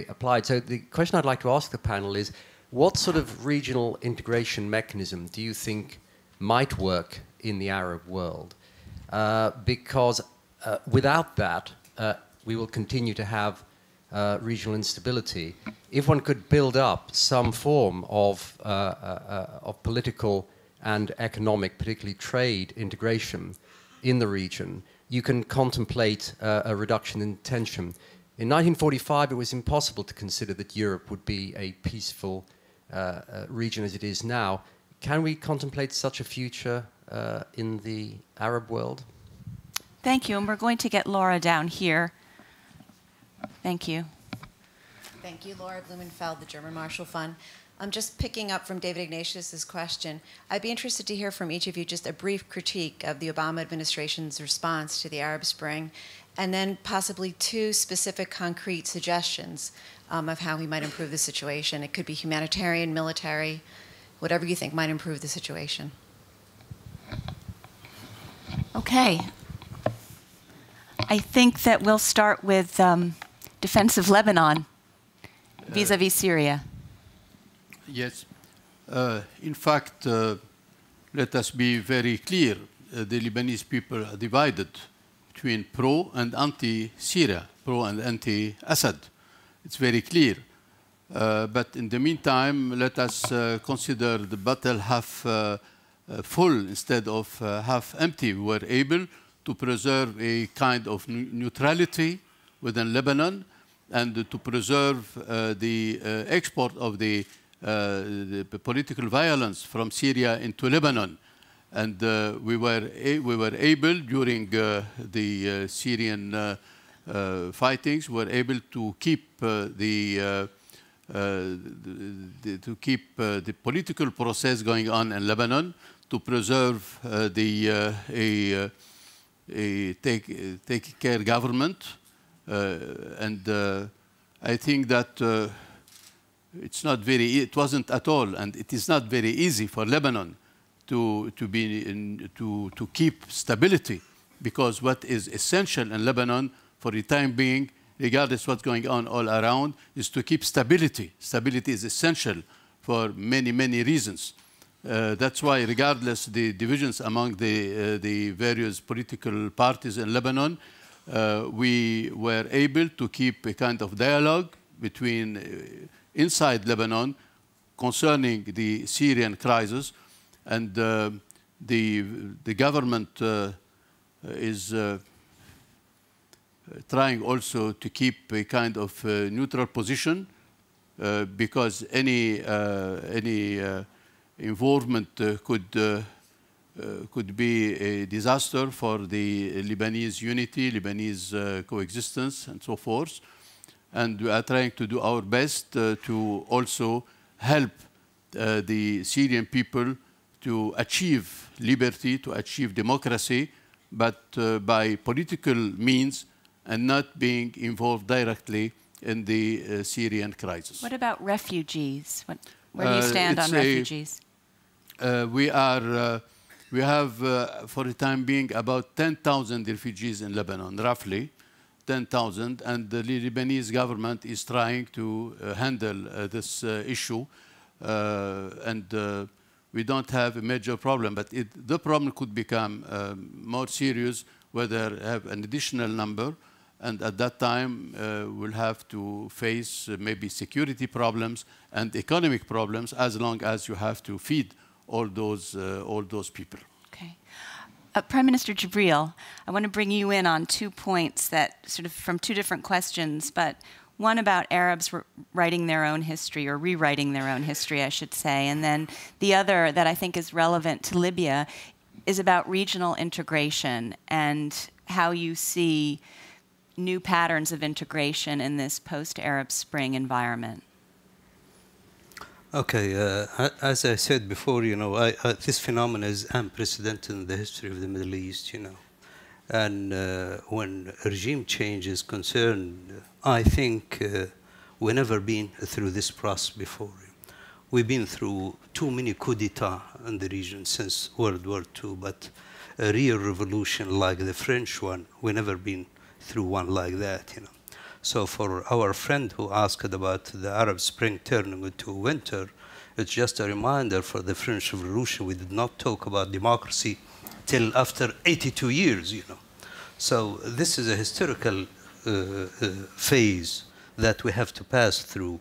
applied. So the question I'd like to ask the panel is, what sort of regional integration mechanism do you think might work in the Arab world? Because without that, we will continue to have regional instability. If one could build up some form of political and economic, particularly trade integration in the region, you can contemplate a reduction in tension. In 1945, it was impossible to consider that Europe would be a peaceful region as it is now. Can we contemplate such a future in the Arab world? Thank you, and we're going to get Laura down here. Thank you. Thank you, Laura Blumenfeld, the German Marshall Fund. I'm just picking up from David Ignatius's question. I'd be interested to hear from each of you just a brief critique of the Obama administration's response to the Arab Spring, and then possibly two specific concrete suggestions of how we might improve the situation. It could be humanitarian, military, whatever you think might improve the situation. Okay. I think that we'll start with defense of Lebanon vis-a-vis Syria. Yes. In fact, let us be very clear. The Lebanese people are divided between pro and anti-Syria, pro and anti-Assad. It's very clear. But in the meantime, let us consider the battle half full instead of half empty. We were able to preserve a kind of neutrality within Lebanon and to preserve the export of the political violence from Syria into Lebanon. And we were able, during the Syrian fightings, were able to keep the political process going on in Lebanon, to preserve a take care government, and I think that it wasn't at all, and it is not very easy for Lebanon to keep stability, because what is essential in Lebanon for the time being, regardless of what's going on all around, is to keep stability. Stability is essential for many, many reasons. That's why, regardless the divisions among the various political parties in Lebanon, we were able to keep a kind of dialogue between inside Lebanon concerning the Syrian crisis, and the government is trying also to keep a kind of neutral position, because any involvement could be a disaster for the Lebanese unity, Lebanese coexistence, and so forth. And we are trying to do our best to also help the Syrian people to achieve liberty, to achieve democracy, but by political means and not being involved directly in the Syrian crisis. What about refugees? Where do you stand on refugees? We have, for the time being, about 10,000 refugees in Lebanon, roughly 10,000, and the Lebanese government is trying to handle this issue, and we don't have a major problem, but the problem could become more serious whether have an additional number, and at that time we'll have to face maybe security problems and economic problems, as long as you have to feed all those people. Okay. Prime Minister Gebril, I want to bring you in on 2 points that sort of from 2 different questions, but one about Arabs writing their own history, or rewriting their own history, I should say, and then the other that I think is relevant to Libya is about regional integration and how you see new patterns of integration in this post-Arab Spring environment. Okay, as I said before, this phenomenon is unprecedented in the history of the Middle East, And when regime change is concerned, I think we've never been through this process before. We've been through too many coups d'etat in the region since World War II, but a real revolution like the French one, we've never been through one like that, So for our friend who asked about the Arab Spring turning into winter, it's just a reminder for the French Revolution. We did not talk about democracy till after 82 years, So this is a historical phase that we have to pass through.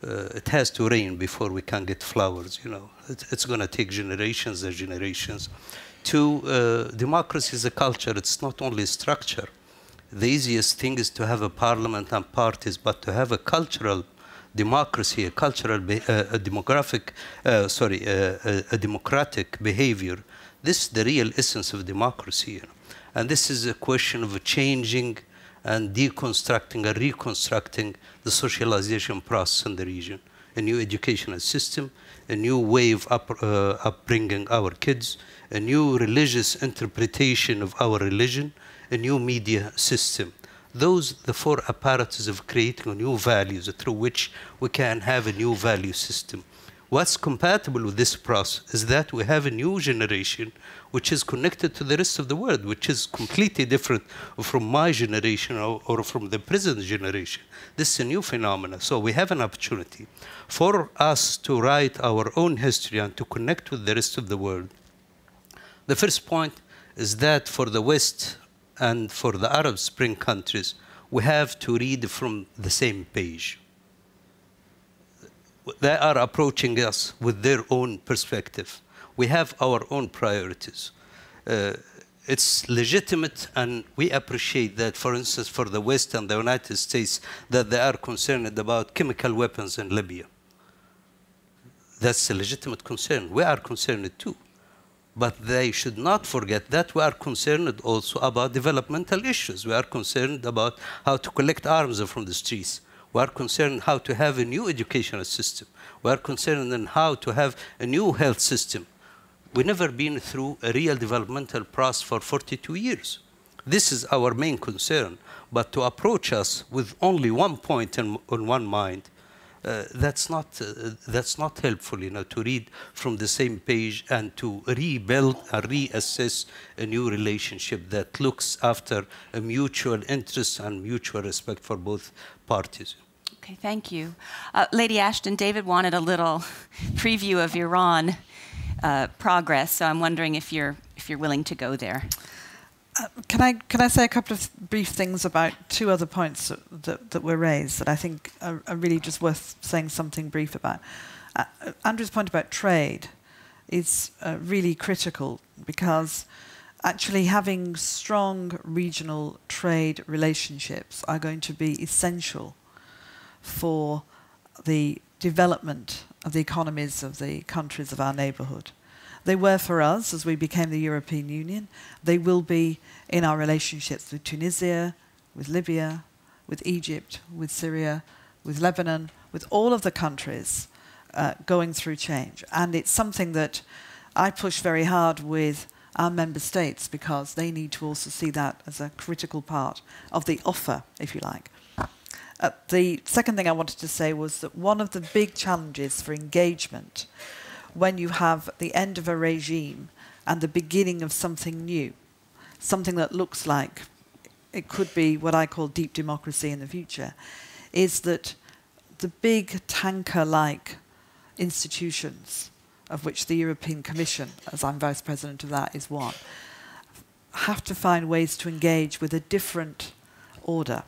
It has to rain before we can get flowers, It's going to take generations and generations. Democracy is a culture. It's not only structure. The easiest thing is to have a parliament and parties, but to have a cultural democracy, a cultural, a democratic behavior. This is the real essence of democracy, And this is a question of changing and deconstructing and reconstructing the socialization process in the region, a new educational system, a new way of upbringing our kids, a new religious interpretation of our religion, a new media system. Those the four apparatus of creating a new values through which we can have a new value system. What's compatible with this process is that we have a new generation which is connected to the rest of the world, which is completely different from my generation or from the present generation. This is a new phenomenon. So we have an opportunity for us to write our own history and to connect with the rest of the world. The first point is that for the West and for the Arab Spring countries, we have to read from the same page. They are approaching us with their own perspective. We have our own priorities. It's legitimate, and we appreciate that, for instance, for the West and the United States, that they are concerned about chemical weapons in Libya. That's a legitimate concern. We are concerned too. But they should not forget that we are concerned also about developmental issues. We are concerned about how to collect arms from the streets. We are concerned how to have a new educational system. We are concerned in how to have a new health system. We've never been through a real developmental process for 42 years. This is our main concern. But to approach us with only one point on one mind, that's not helpful, to read from the same page and to rebuild and reassess a new relationship that looks after a mutual interest and mutual respect for both parties. Okay, thank you. Lady Ashton, David wanted a little preview of Iran progress, so I'm wondering if you're willing to go there. Can I say a couple of brief things about two other points that were raised that I think are really just worth saying something brief about? Andrew's point about trade is really critical, because actually having strong regional trade relationships are going to be essential for the development of the economies of the countries of our neighbourhood. They were for us as we became the European Union. They will be in our relationships with Tunisia, with Libya, with Egypt, with Syria, with Lebanon, with all of the countries going through change. And it's something that I push very hard with our member states, because they need to also see that as a critical part of the offer, if you like. The second thing I wanted to say was that one of the big challenges for engagement when you have the end of a regime and the beginning of something new, something that looks like it could be what I call deep democracy in the future, is that the big tanker-like institutions, of which the European Commission, as I'm Vice President of that, is one, have to find ways to engage with a different order.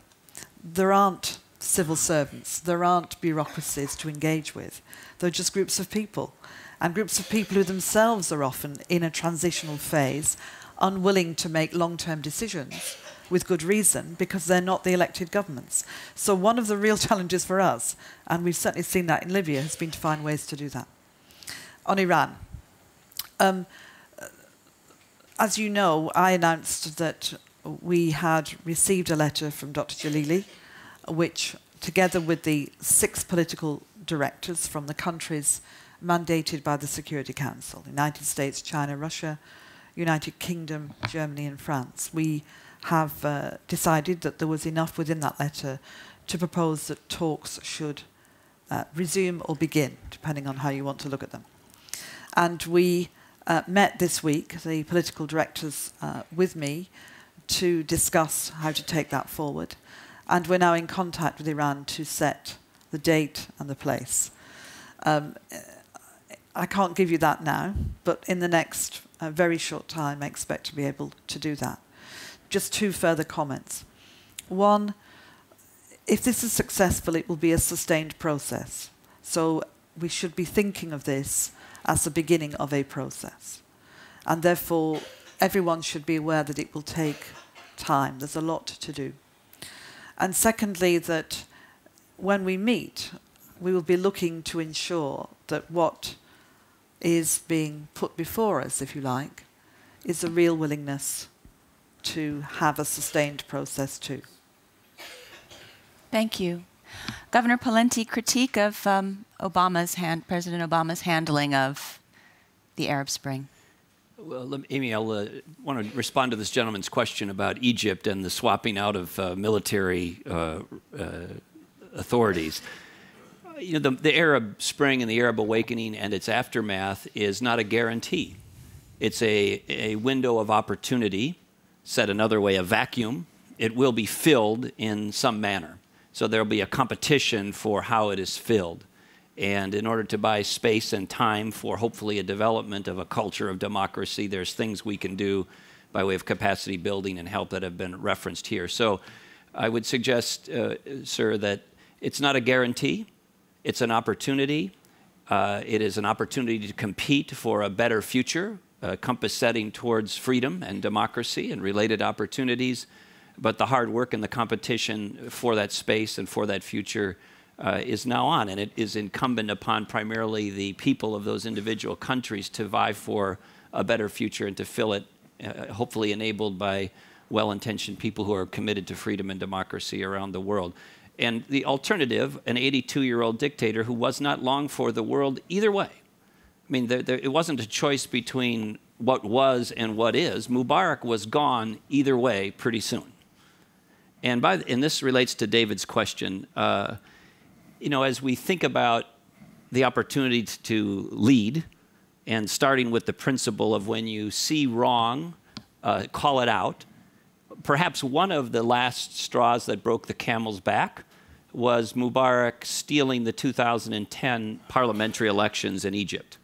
There aren't civil servants, there aren't bureaucracies to engage with. They're just groups of people. And groups of people who themselves are often in a transitional phase, unwilling to make long-term decisions with good reason, because they're not the elected governments. So one of the real challenges for us, and we've certainly seen that in Libya, has been to find ways to do that. On Iran, as you know, I announced that we had received a letter from Dr. Jalili, which, together with the 6 political directors from the countries mandated by the Security Council, United States, China, Russia, United Kingdom, Germany and France, we have decided that there was enough within that letter to propose that talks should resume or begin, depending on how you want to look at them. And we met this week, the political directors with me, to discuss how to take that forward. And we're now in contact with Iran to set the date and the place. I can't give you that now, but in the next very short time, I expect to be able to do that. Just 2 further comments. One, if this is successful, it will be a sustained process. So we should be thinking of this as the beginning of a process. And therefore, everyone should be aware that it will take time. There's a lot to do. And secondly, that when we meet, we will be looking to ensure that what is being put before us, if you like, is a real willingness to have a sustained process too. Thank you. Governor Pawlenty, critique of President Obama's handling of the Arab Spring. Well, Amy, I'll want to respond to this gentleman's question about Egypt and the swapping out of military authorities. You know, the Arab Spring and the Arab Awakening and its aftermath is not a guarantee. It's a window of opportunity, said another way, a vacuum. It will be filled in some manner. So there will be a competition for how it is filled. And in order to buy space and time for hopefully a development of a culture of democracy, there's things we can do by way of capacity building and help that have been referenced here. So I would suggest, sir, that it's not a guarantee. It's an opportunity. It is an opportunity to compete for a better future, compass setting towards freedom and democracy and related opportunities. But the hard work and the competition for that space and for that future is now on, and it is incumbent upon primarily the people of those individual countries to vie for a better future and to fill it, hopefully enabled by well-intentioned people who are committed to freedom and democracy around the world. And the alternative, an 82-year-old dictator who was not long for the world either way. I mean, it wasn't a choice between what was and what is. Mubarak was gone either way pretty soon. And this relates to David's question. You know, as we think about the opportunity to lead, and starting with the principle of when you see wrong, call it out, perhaps one of the last straws that broke the camel's back was Mubarak stealing the 2010 parliamentary elections in Egypt.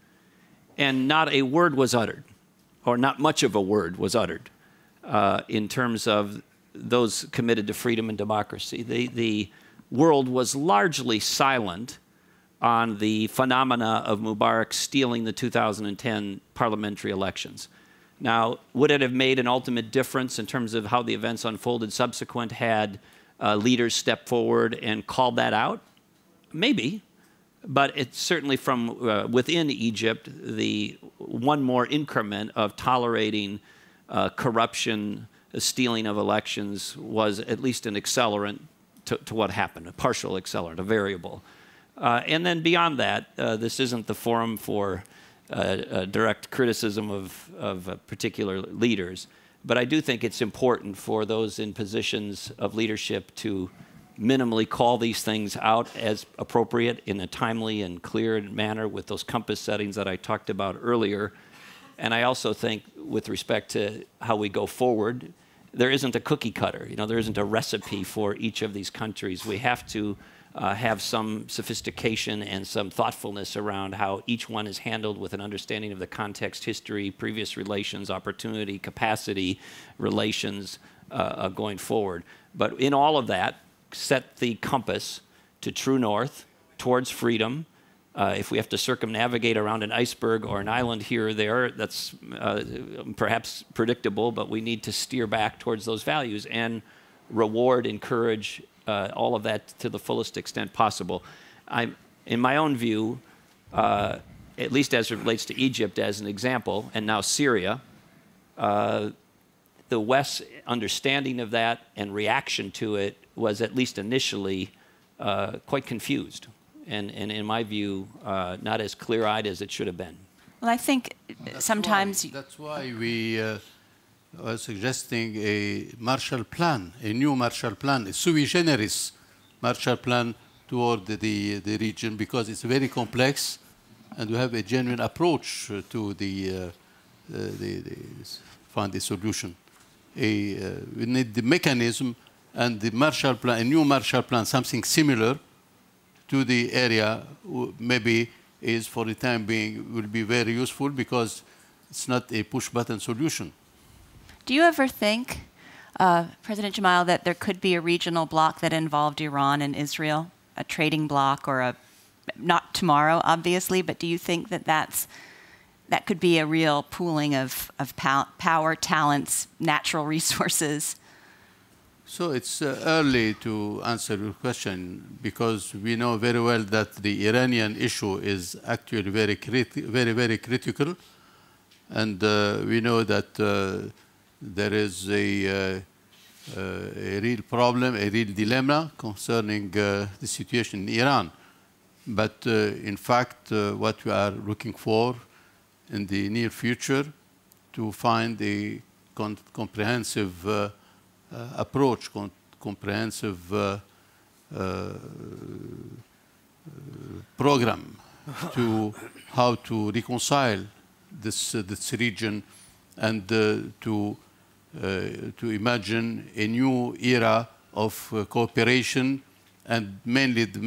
And not a word was uttered, or not much of a word was uttered, in terms of those committed to freedom and democracy. The world was largely silent on the phenomena of Mubarak stealing the 2010 parliamentary elections. Now, would it have made an ultimate difference in terms of how the events unfolded subsequent had leaders stepped forward and called that out? Maybe. But it's certainly from within Egypt, the one more increment of tolerating corruption, stealing of elections was at least an accelerant to what happened, a partial accelerant, a variable. And then beyond that, this isn't the forum for direct criticism of particular leaders, but I do think it's important for those in positions of leadership to minimally call these things out as appropriate in a timely and clear manner with those compass settings that I talked about earlier. And I also think with respect to how we go forward, there isn't a cookie cutter. You know, there isn't a recipe for each of these countries. We have to have some sophistication and some thoughtfulness around how each one is handled with an understanding of the context, history, previous relations, opportunity, capacity, relations going forward. But in all of that, set the compass to true north, towards freedom. If we have to circumnavigate around an iceberg or an island here or there, that's perhaps predictable, but we need to steer back towards those values and reward, encourage all of that to the fullest extent possible. In my own view, at least as it relates to Egypt as an example, and now Syria, the West's understanding of that and reaction to it was at least initially quite confused. And in my view, not as clear-eyed as it should have been. Well, I think sometimes... That's why we are suggesting a Marshall Plan, a new Marshall Plan, a sui generis Marshall Plan toward the region, because it's very complex, and we have a genuine approach to find a solution. We need the mechanism and the Marshall Plan, a new Marshall Plan, something similar to the area, maybe is for the time being will be very useful because it's not a push-button solution. Do you ever think, President Gemayel, that there could be a regional bloc that involved Iran and Israel, a trading bloc, or not tomorrow, obviously, but do you think that that could be a real pooling of power, talents, natural resources? So it's early to answer your question because we know very well that the Iranian issue is actually very, very critical, and we know that there is a a real problem, a real dilemma concerning the situation in Iran. But in fact, what we are looking for in the near future to find a comprehensive approach, comprehensive program to how to reconcile this region and to imagine a new era of cooperation, and mainly the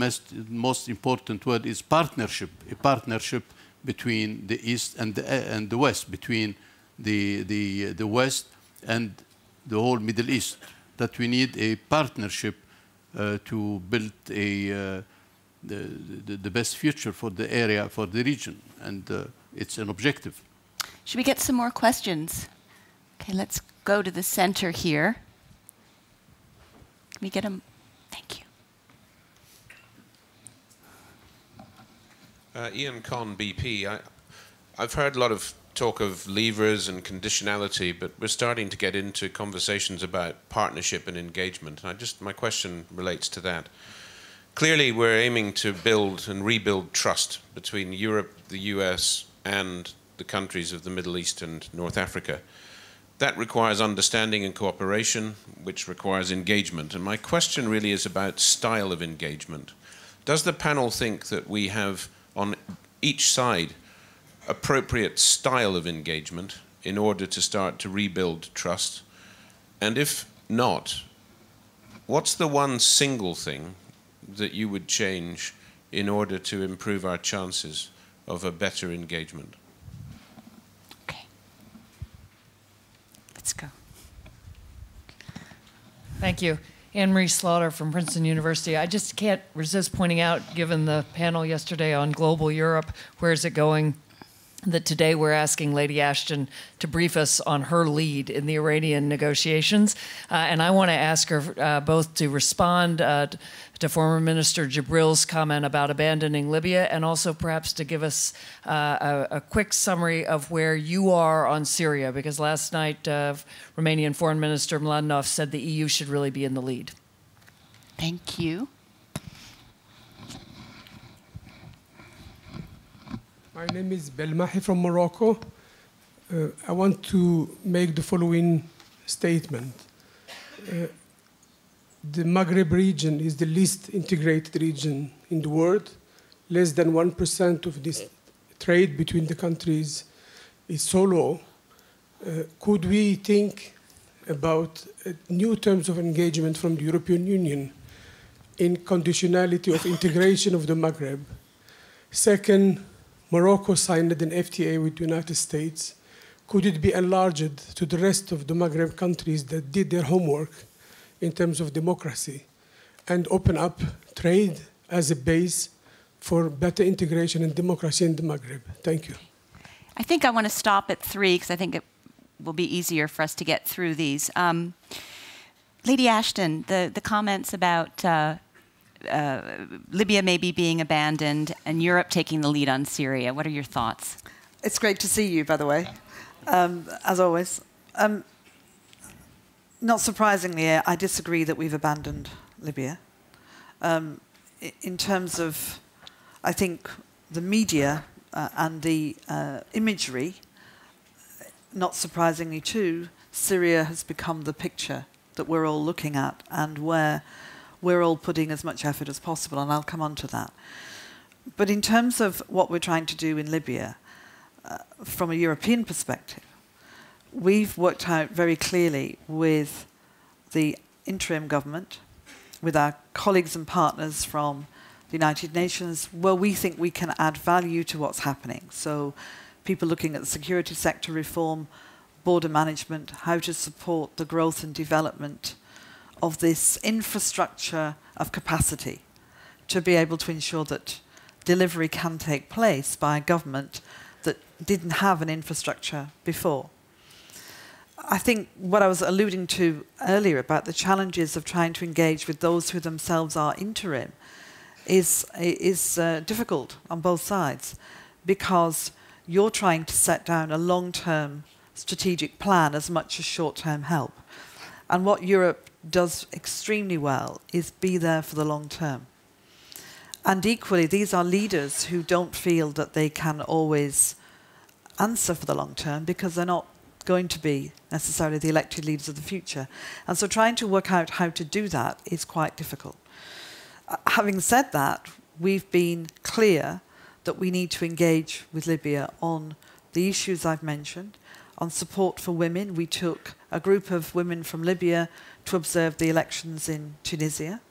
most important word is partnership, a partnership between the East and the West, between the West and the whole Middle East, that we need a partnership to build the best future for the area, for the region, and it's an objective. Should we get some more questions? Okay, let's go to the center here. Can we get them? Thank you. Ian Conn, BP. I've heard a lot of talk of levers and conditionality, but we're starting to get into conversations about partnership and engagement. And my question relates to that. Clearly, we're aiming to build and rebuild trust between Europe, the US, and the countries of the Middle East and North Africa. That requires understanding and cooperation, which requires engagement. And my question really is about style of engagement. Does the panel think that we have on each side appropriate style of engagement in order to start to rebuild trust? And if not, what's the one single thing that you would change in order to improve our chances of a better engagement? Okay. Let's go. Thank you. Anne-Marie Slaughter from Princeton University. I just can't resist pointing out, given the panel yesterday on global Europe, where is it going, that today we're asking Lady Ashton to brief us on her lead in the Iranian negotiations. And I want to ask her both to respond to former Minister Gebril's comment about abandoning Libya, and also perhaps to give us a quick summary of where you are on Syria, because last night Romanian Foreign Minister Mladenov said the EU should really be in the lead. Thank you. My name is Belmahi from Morocco. I want to make the following statement. The Maghreb region is the least integrated region in the world. Less than 1% of this trade between the countries is so low. Could we think about new terms of engagement from the European Union in conditionality of integration of the Maghreb? Second, Morocco signed an FTA with the United States. Could it be enlarged to the rest of the Maghreb countries that did their homework in terms of democracy and open up trade as a base for better integration and democracy in the Maghreb? Thank you. I think I want to stop at 3 because I think it will be easier for us to get through these. Lady Ashton, the comments about Libya maybe being abandoned and Europe taking the lead on Syria. What are your thoughts? It's great to see you, by the way, as always. Not surprisingly, I disagree that we've abandoned Libya. In terms of, I think, the media and the imagery, not surprisingly too, Syria has become the picture that we're all looking at and where we're all putting as much effort as possible, and I'll come on to that. But in terms of what we're trying to do in Libya, from a European perspective, we've worked out very clearly with the interim government, with our colleagues and partners from the United Nations, where we think we can add value to what's happening. So people looking at the security sector reform, border management, how to support the growth and development of this infrastructure of capacity to be able to ensure that delivery can take place by a government that didn't have an infrastructure before. I think what I was alluding to earlier about the challenges of trying to engage with those who themselves are interim is difficult on both sides, because you're trying to set down a long-term strategic plan as much as short-term help. And what Europe does extremely well is be there for the long term. And equally, these are leaders who don't feel that they can always answer for the long term because they're not going to be necessarily the elected leaders of the future. And so trying to work out how to do that is quite difficult. Having said that, we've been clear that we need to engage with Libya on the issues I've mentioned, on support for women. We took a group of women from Libya to observe the elections in Tunisia,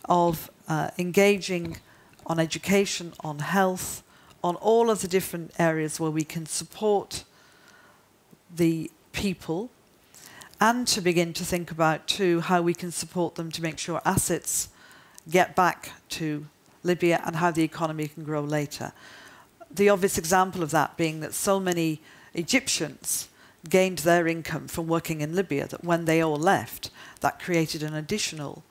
of engaging on education, on health, on all of the different areas where we can support the people, and to begin to think about, too, how we can support them to make sure assets get back to Libya and how the economy can grow later. The obvious example of that being that so many Egyptians gained their income from working in Libya that when they all left, that created an additional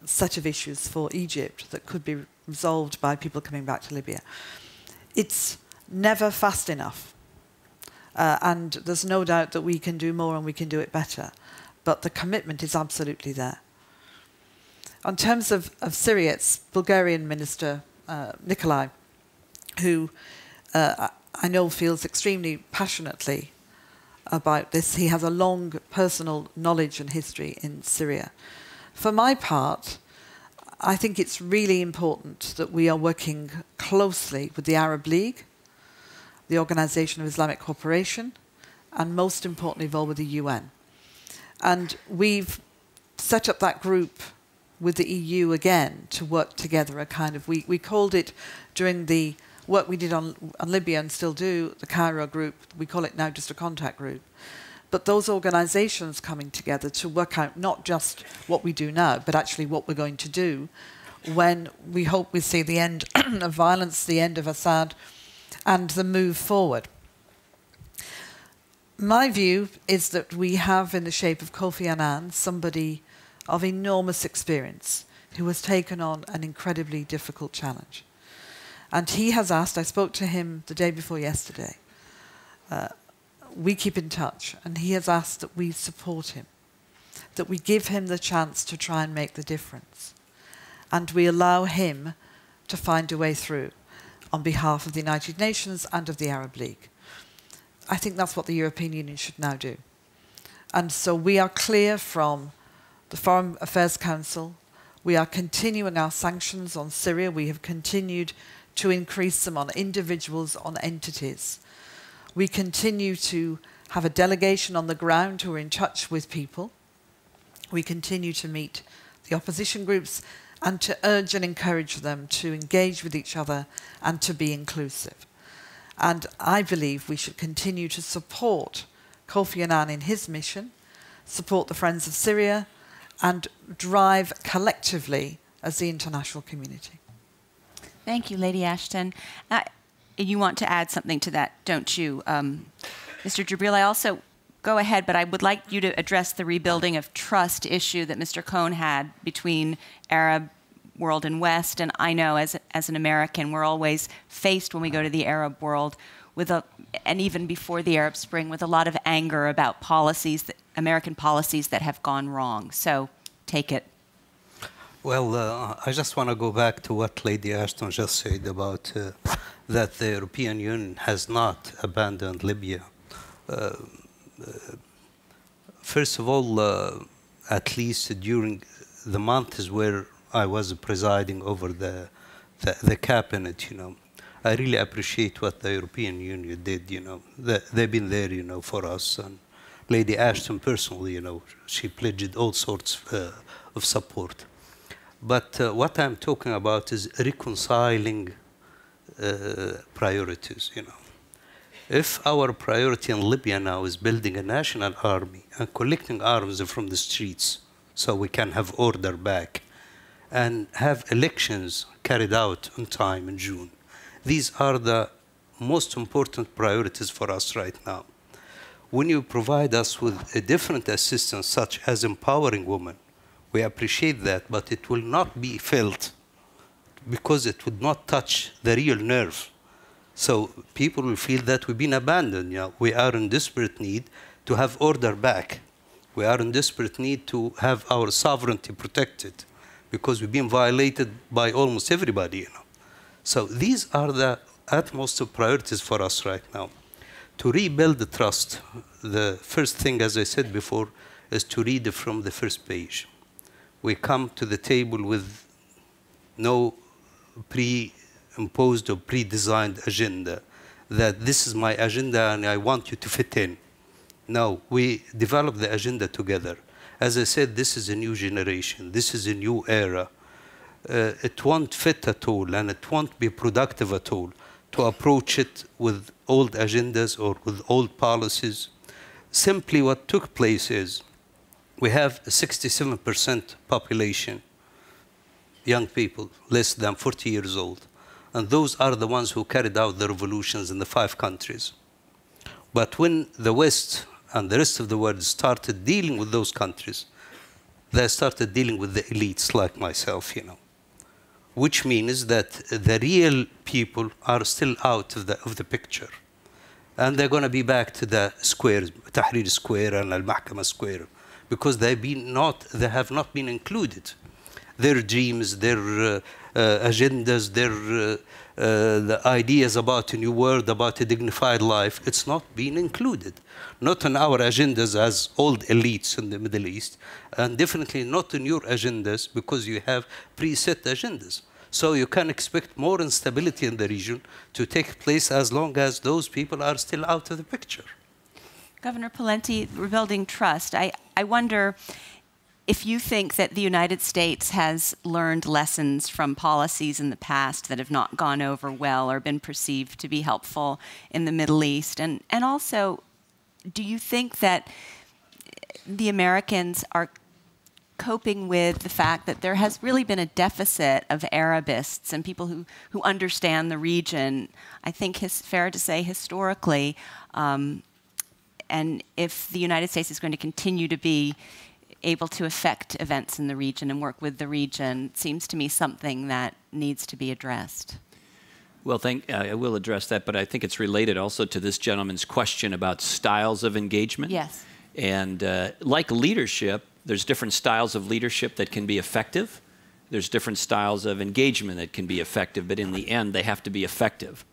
set of issues for Egypt that could be resolved by people coming back to Libya. It's never fast enough. And there's no doubt that we can do more and we can do it better. But the commitment is absolutely there. In terms of Syria, it's Bulgarian Minister Nikolai, who I know feels extremely passionately about this. He has a long personal knowledge and history in Syria. For my part, I think it's really important that we are working closely with the Arab League, the Organization of Islamic Cooperation, and most importantly of all with the UN. And we've set up that group with the EU again to work together, a kind of, we called it during the work we did on Libya and still do, the Cairo group, we call it now just a contact group. But those organizations coming together to work out not just what we do now, but actually what we're going to do when we hope we see the end of violence, the end of Assad, and the move forward. My view is that we have in the shape of Kofi Annan somebody of enormous experience who has taken on an incredibly difficult challenge. And he has asked, I spoke to him the day before yesterday, we keep in touch, and he has asked that we support him, that we give him the chance to try and make the difference, and we allow him to find a way through on behalf of the United Nations and of the Arab League. I think that's what the European Union should now do. And so we are clear from the Foreign Affairs Council. We are continuing our sanctions on Syria. We have continued to increase them on individuals, on entities. We continue to have a delegation on the ground who are in touch with people. We continue to meet the opposition groups and to urge and encourage them to engage with each other and to be inclusive. And I believe we should continue to support Kofi Annan in his mission, support the Friends of Syria, and drive collectively as the international community. Thank you, Lady Ashton. You want to add something to that, don't you? Mr. Gebril, I also go ahead, but I would like you to address the rebuilding of trust issue that Mr. Cohn had between Arab world and West. And I know as an American, we're always faced when we go to the Arab world with and even before the Arab Spring, with a lot of anger about policies, American policies that have gone wrong. So take it. Well, I just want to go back to what Lady Ashton just said about that the European Union has not abandoned Libya. First of all, at least during the months where I was presiding over the cabinet, I really appreciate what the European Union did, They've been there, for us. And Lady Ashton personally, she pledged all sorts of support. But what I'm talking about is reconciling priorities, If our priority in Libya now is building a national army and collecting arms from the streets so we can have order back and have elections carried out on time in June, these are the most important priorities for us right now. When you provide us with a different assistance, such as empowering women, we appreciate that, but it will not be felt because it would not touch the real nerve. So people will feel that we've been abandoned. We are in desperate need to have order back. We are in desperate need to have our sovereignty protected because we've been violated by almost everybody, you know. So these are the utmost of priorities for us right now. To rebuild the trust, the first thing, as I said before, is to read it from the first page. We come to the table with no pre-imposed or pre-designed agenda, that this is my agenda and I want you to fit in. No, we develop the agenda together. As I said, this is a new generation. This is a new era. It won't fit at all, and it won't be productive at all to approach it with old agendas or with old policies. Simply what took place is we have a 67% population, young people, less than 40 years old. And those are the ones who carried out the revolutions in the 5 countries. But when the West and the rest of the world started dealing with those countries, they started dealing with the elites like myself, you know. Which means that the real people are still out of the picture. And they're going to be back to the squares, Tahrir Square and Al-Mahkama Square, because they have not been included. Their dreams, their agendas, the ideas about a new world, about a dignified life, it's not been included. Not in our agendas as old elites in the Middle East, and definitely not in your agendas because you have preset agendas. So you can expect more instability in the region to take place as long as those people are still out of the picture. Governor Pawlenty, rebuilding trust. I wonder if you think that the United States has learned lessons from policies in the past that have not gone over well or been perceived to be helpful in the Middle East. And also, do you think that the Americans are coping with the fact that there has really been a deficit of Arabists and people who understand the region, I think it's fair to say historically, and if the United States is going to continue to be able to affect events in the region and work with the region, it seems to me something that needs to be addressed. Well, I will address that, but I think it's related also to this gentleman's question about styles of engagement. Yes. And like leadership, there's different styles of leadership that can be effective. There's different styles of engagement that can be effective, but in the end, they have to be effective.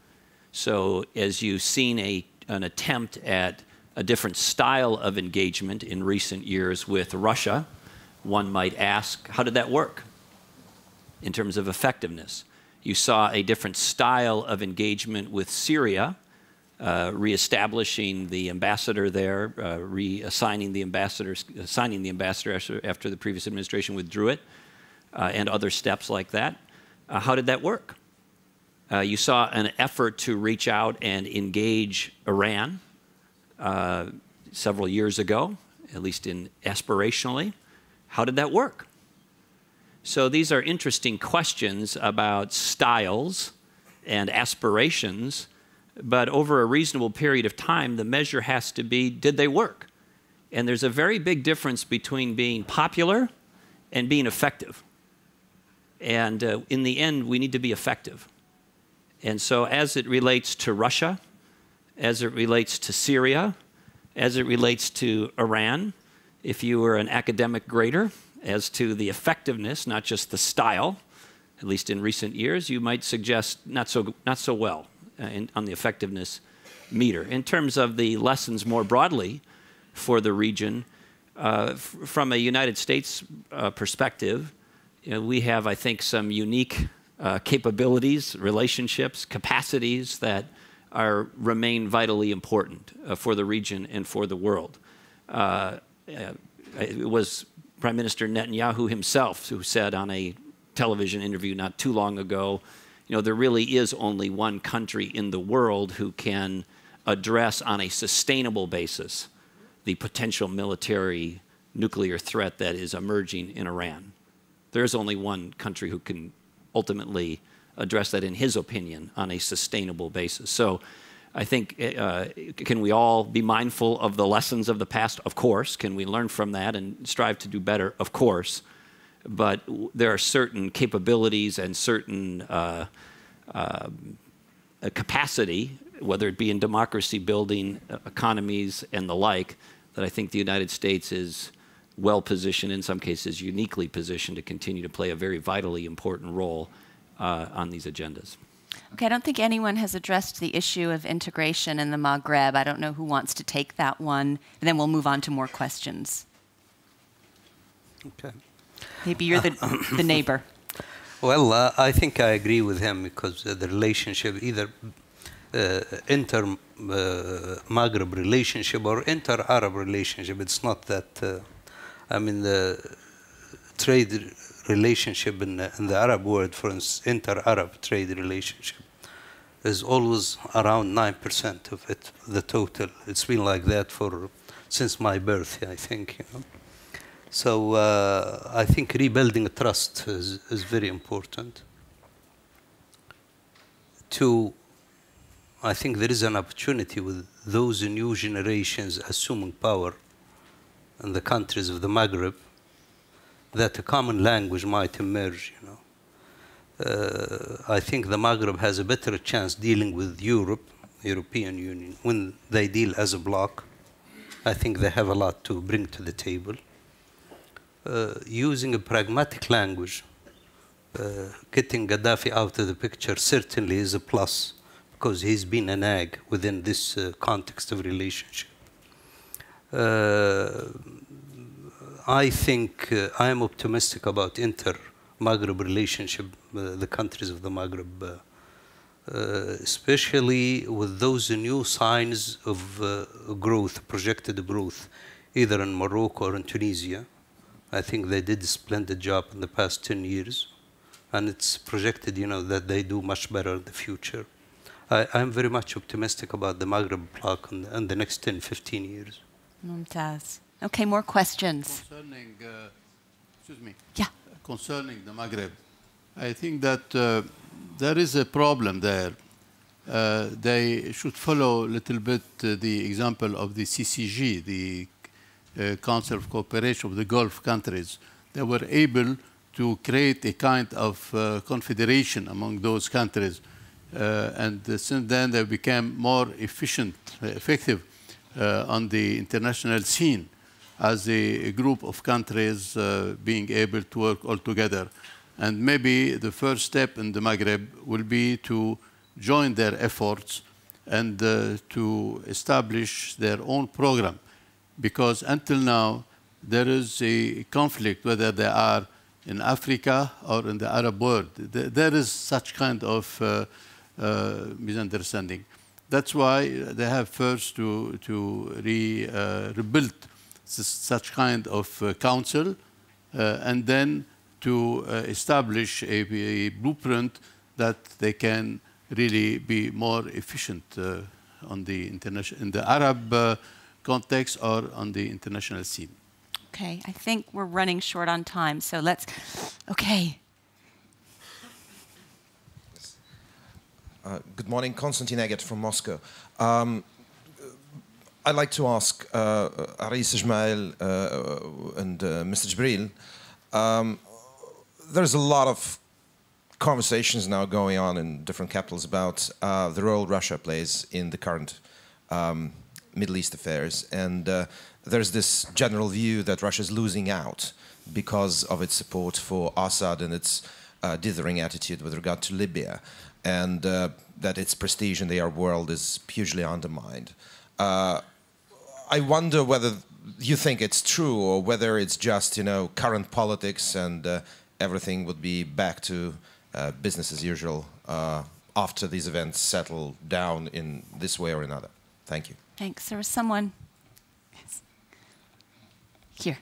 So as you've seen an attempt at a different style of engagement in recent years with Russia, one might ask, how did that work in terms of effectiveness? You saw a different style of engagement with Syria, reestablishing the ambassador there, reassigning the ambassador, assigning the ambassador after the previous administration withdrew it, and other steps like that. How did that work? You saw an effort to reach out and engage Iran several years ago, at least aspirationally. How did that work? So these are interesting questions about styles and aspirations, but over a reasonable period of time, the measure has to be, did they work? And there's a very big difference between being popular and being effective. And in the end, we need to be effective. And so as it relates to Russia, as it relates to Syria, as it relates to Iran, if you were an academic grader as to the effectiveness, not just the style, at least in recent years, you might suggest not so well on the effectiveness meter. In terms of the lessons more broadly for the region, from a United States perspective, we have, I think, some unique capabilities, relationships, capacities that remain vitally important for the region and for the world. It was Prime Minister Netanyahu himself who said on a television interview not too long ago, there really is only one country in the world who can address on a sustainable basis the potential military nuclear threat that is emerging in Iran. There is only one country who can ultimately address that, in his opinion, on a sustainable basis. So I think, can we all be mindful of the lessons of the past? Of course. Can we learn from that and strive to do better? Of course. But there are certain capabilities and certain capacity, whether it be in democracy building, economies, and the like, that I think the United States is well positioned, in some cases uniquely positioned, to continue to play a very vitally important role on these agendas. Okay, I don't think anyone has addressed the issue of integration in the Maghreb. I don't know who wants to take that one, and then we'll move on to more questions. Okay. Maybe you're the neighbor. Well, I think I agree with him, because the relationship, either inter-Maghreb relationship or inter-Arab relationship, it's not that, I mean, the trade relationship in the Arab world, for instance, inter-Arab trade relationship, is always around 9% of it, the total. It's been like that since my birth, I think. You know? So I think rebuilding trust is very important. I think there is an opportunity with those new generations assuming power in the countries of the Maghreb, that a common language might emerge, you know. I think the Maghreb has a better chance dealing with European Union, when they deal as a bloc. I think they have a lot to bring to the table. Using a pragmatic language, getting Gaddafi out of the picture certainly is a plus, because he's been a nag within this context of relationship. I think I am optimistic about inter-Maghreb relationship, the countries of the Maghreb, especially with those new signs of growth, projected growth, either in Morocco or in Tunisia. I think they did a splendid job in the past 10 years, and it's projected, you know, that they do much better in the future. I'm very much optimistic about the Maghreb bloc in the next 10, 15 years. Mumtaz. Okay, more questions. Concerning, excuse me. Yeah. Concerning the Maghreb, I think that there is a problem there. They should follow a little bit the example of the CCG, the Council of Cooperation of the Gulf countries. They were able to create a kind of confederation among those countries. And since then, they became more effective on the international scene as a group of countries being able to work all together. And maybe the first step in the Maghreb will be to join their efforts and to establish their own program. Because until now, there is a conflict, whether they are in Africa or in the Arab world. There is such kind of misunderstanding. That's why they have first to rebuild such kind of council, and then to establish a blueprint that they can really be more efficient on the in the Arab context or on the international scene. Okay, I think we're running short on time, so let's, okay. Good morning, Konstantin Eggert from Moscow. I'd like to ask Aris Gemayel and Mr. Gebril. There's a lot of conversations now going on in different capitals about the role Russia plays in the current Middle East affairs. And there's this general view that Russia is losing out because of its support for Assad and its dithering attitude with regard to Libya, and that its prestige in the Arab world is hugely undermined. I wonder whether you think it's true, or whether it's just, you know, current politics and everything would be back to business as usual after these events settle down in this way or another. Thank you. Thanks. There was someone. Yes. Here,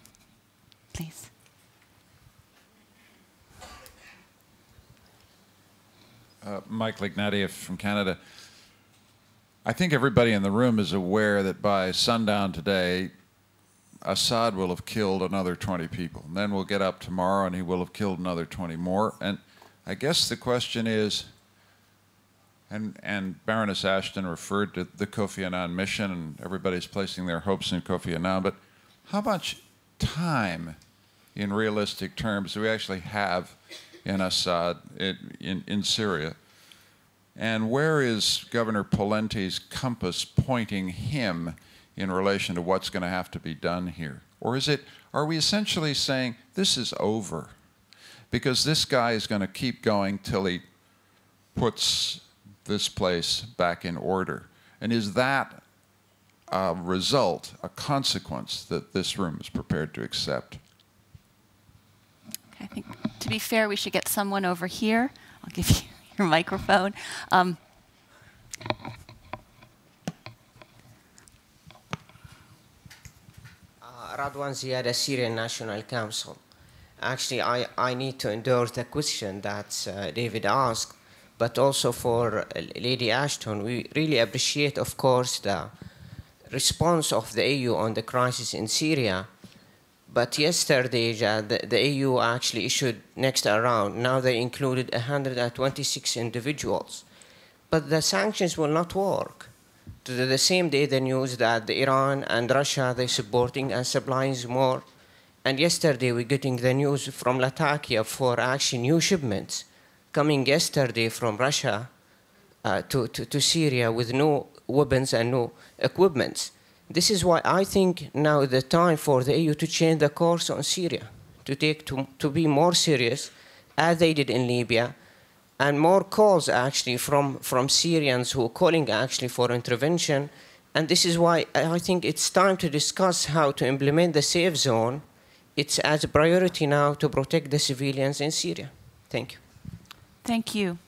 please. Mike Lignatieff from Canada. I think everybody in the room is aware that by sundown today, Assad will have killed another 20 people. And then we'll get up tomorrow and he will have killed another 20 more. And I guess the question is, and Baroness Ashton referred to the Kofi Annan mission, and everybody's placing their hopes in Kofi Annan, but how much time in realistic terms do we actually have in Assad, in Syria? And where is Governor Pawlenty's compass pointing him in relation to what's going to have to be done here? Or are we essentially saying this is over? Because this guy is going to keep going till he puts this place back in order. And is that a result, a consequence that this room is prepared to accept? Okay, I think to be fair, we should get someone over here. I'll give you your microphone. Radwan Ziada, Syrian National Council. Actually, I need to endorse the question that David asked, but also for Lady Ashton, we really appreciate, of course, the response of the EU on the crisis in Syria. But yesterday, the EU actually issued next round. Now they included 126 individuals. But the sanctions will not work. The same day, the news that Iran and Russia, they're supporting and supplying more. And yesterday, we're getting the news from Latakia for actually new shipments coming yesterday from Russia to Syria with no weapons and no equipment. This is why I think now is the time for the EU to change the course on Syria, to be more serious, as they did in Libya, and more calls actually from Syrians who are calling actually for intervention. And this is why I think it's time to discuss how to implement the safe zone. It's as a priority now to protect the civilians in Syria. Thank you. Thank you.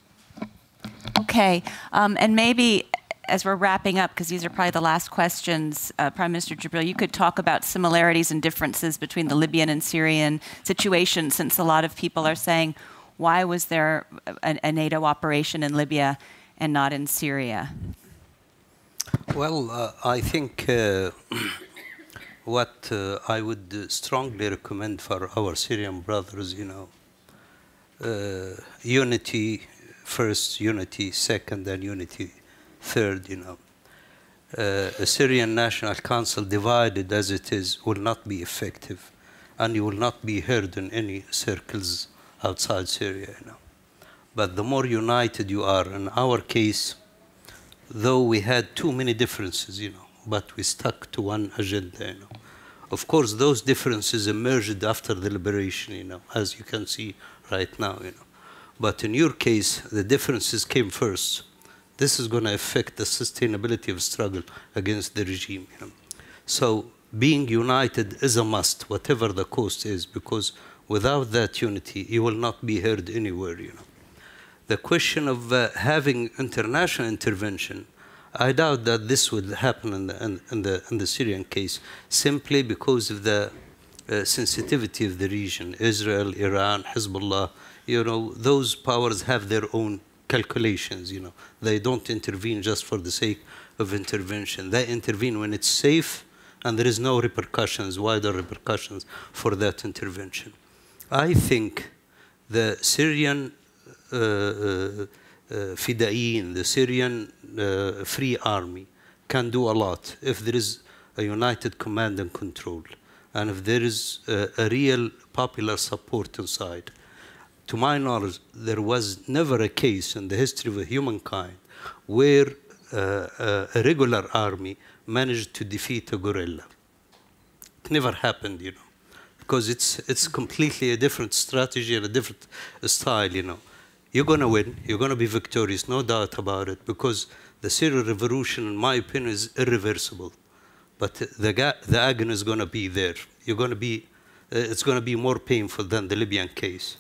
Okay, and maybe as we're wrapping up, because these are probably the last questions, Prime Minister Gebril, you could talk about similarities and differences between the Libyan and Syrian situation, since a lot of people are saying, why was there a NATO operation in Libya and not in Syria? Well, I think what I would strongly recommend for our Syrian brothers, unity first, unity second, and unity third, a Syrian National Council divided as it is will not be effective, and you will not be heard in any circles outside Syria, But the more united you are, in our case, though we had too many differences, but we stuck to one agenda, Of course, those differences emerged after the liberation, as you can see right now, But in your case, the differences came first. This is going to affect the sustainability of struggle against the regime. So being united is a must, whatever the cost is, because without that unity, you will not be heard anywhere. The question of having international intervention, I doubt that this would happen in the Syrian case, simply because of the sensitivity of the region. Israel, Iran, Hezbollah, those powers have their own calculations, They don't intervene just for the sake of intervention. They intervene when it's safe and there is no repercussions, wider repercussions for that intervention. I think the Syrian Fida'in, the Syrian Free Army, can do a lot if there is a united command and control, and if there is a real popular support inside. To my knowledge, there was never a case in the history of humankind where a regular army managed to defeat a guerrilla. It never happened, because it's completely a different strategy and a different style, You're going to win, you're going to be victorious, no doubt about it, because the Syrian revolution, in my opinion, is irreversible. But the agony is going to be there. It's going to be more painful than the Libyan case.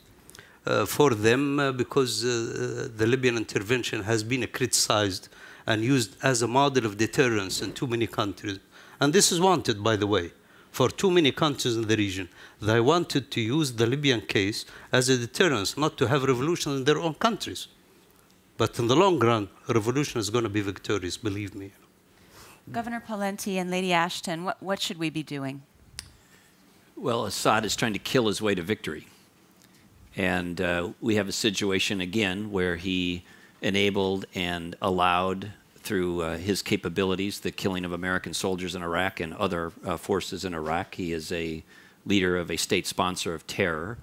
For them, because the Libyan intervention has been criticized and used as a model of deterrence in too many countries. And this is wanted, by the way, for too many countries in the region. They wanted to use the Libyan case as a deterrence, not to have revolutions in their own countries. But in the long run, a revolution is going to be victorious, believe me. Governor Pawlenty and Lady Ashton, what should we be doing? Well, Assad is trying to kill his way to victory. And we have a situation, again, where he enabled and allowed, through his capabilities, the killing of American soldiers in Iraq and other forces in Iraq. He is a leader of a state sponsor of terror,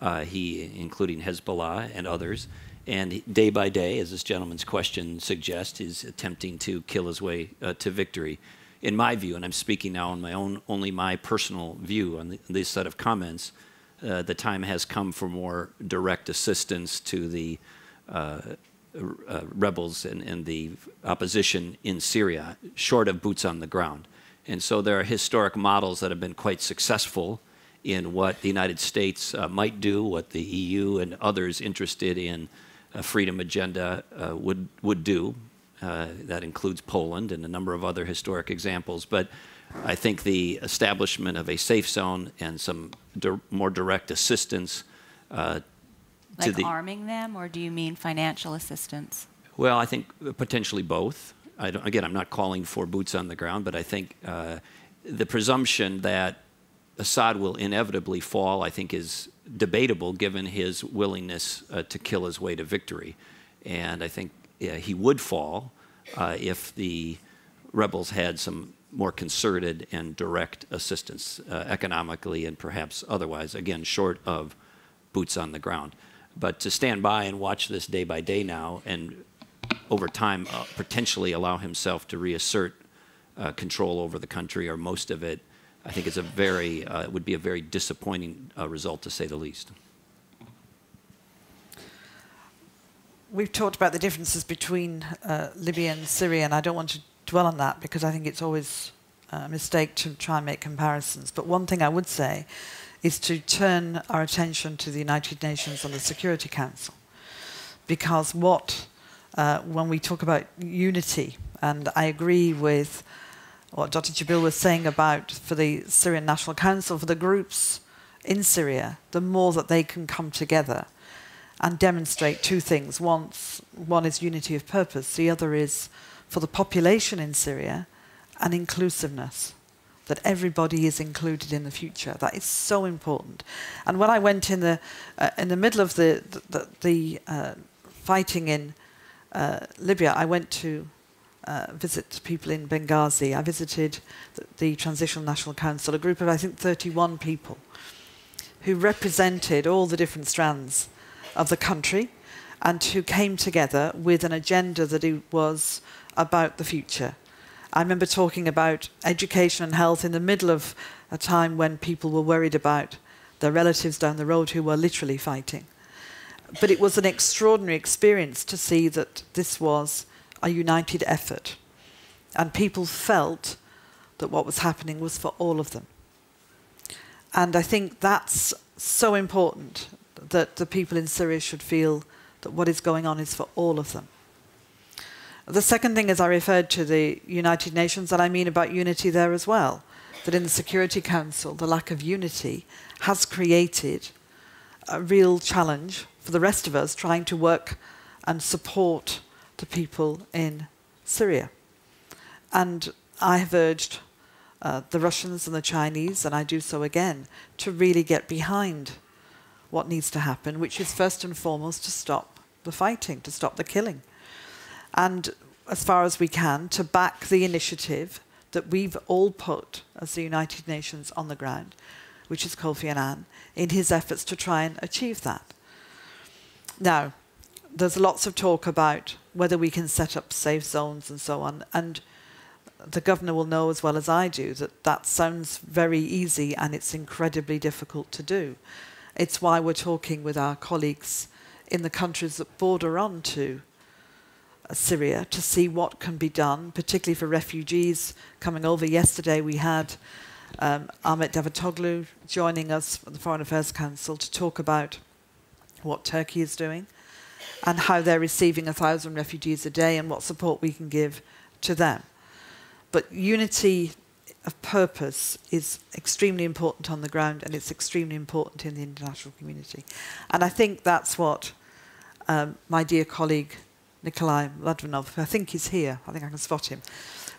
including Hezbollah and others. And day by day, as this gentleman's question suggests, is attempting to kill his way to victory. in my view, and I'm speaking now on my own, only my personal view on this set of comments, the time has come for more direct assistance to the rebels and the opposition in Syria, short of boots on the ground. And so there are historic models that have been quite successful in what the United States might do, what the EU and others interested in a freedom agenda would do. That includes Poland and a number of other historic examples. But I think the establishment of a safe zone and some more direct assistance like arming them, or do you mean financial assistance? Well, I think potentially both. Again, I'm not calling for boots on the ground, but I think the presumption that Assad will inevitably fall, I think, is debatable given his willingness to kill his way to victory. And I think he would fall if the rebels had some more concerted and direct assistance economically and perhaps otherwise, again, short of boots on the ground. But to stand by and watch this day by day now and over time potentially allow himself to reassert control over the country or most of it, I think is would be a very disappointing result, to say the least. We've talked about the differences between Libya and Syria, and I don't want to dwell on that because I think it's always a mistake to try and make comparisons. But one thing I would say is to turn our attention to the United Nations and the Security Council, because when we talk about unity, and I agree with what Dr. Gebril was saying about for the Syrian National Council, for the groups in Syria, the more that they can come together and demonstrate two things. One is unity of purpose. The other is for the population in Syria, an inclusiveness, that everybody is included in the future. That is so important. And when I went in the middle of the fighting in Libya, I went to visit people in Benghazi. I visited the Transitional National Council, a group of, I think, 31 people who represented all the different strands of the country and who came together with an agenda that it was about the future. I remember talking about education and health in the middle of a time when people were worried about their relatives down the road who were literally fighting. But it was an extraordinary experience to see that this was a united effort. And people felt that what was happening was for all of them. And I think that's so important, that the people in Syria should feel that what is going on is for all of them. The second thing is I referred to the United Nations, and I mean about unity there as well, that in the Security Council, the lack of unity has created a real challenge for the rest of us trying to work and support the people in Syria. And I have urged the Russians and the Chinese, and I do so again, to really get behind what needs to happen, which is first and foremost to stop the fighting, to stop the killing. And as far as we can, to back the initiative that we've all put as the United Nations on the ground, which is Kofi Annan, in his efforts to try and achieve that. Now, there's lots of talk about whether we can set up safe zones and so on, and the governor will know as well as I do that that sounds very easy and it's incredibly difficult to do. It's why we're talking with our colleagues in the countries that border on to Syria to see what can be done, particularly for refugees coming over. Yesterday we had Ahmet Davutoglu joining us at the Foreign Affairs Council to talk about what Turkey is doing and how they're receiving 1,000 refugees a day and what support we can give to them. But unity of purpose is extremely important on the ground, and it's extremely important in the international community. And I think that's what my dear colleague Nikolai Ladvanov, I think he's here, I think I can spot him,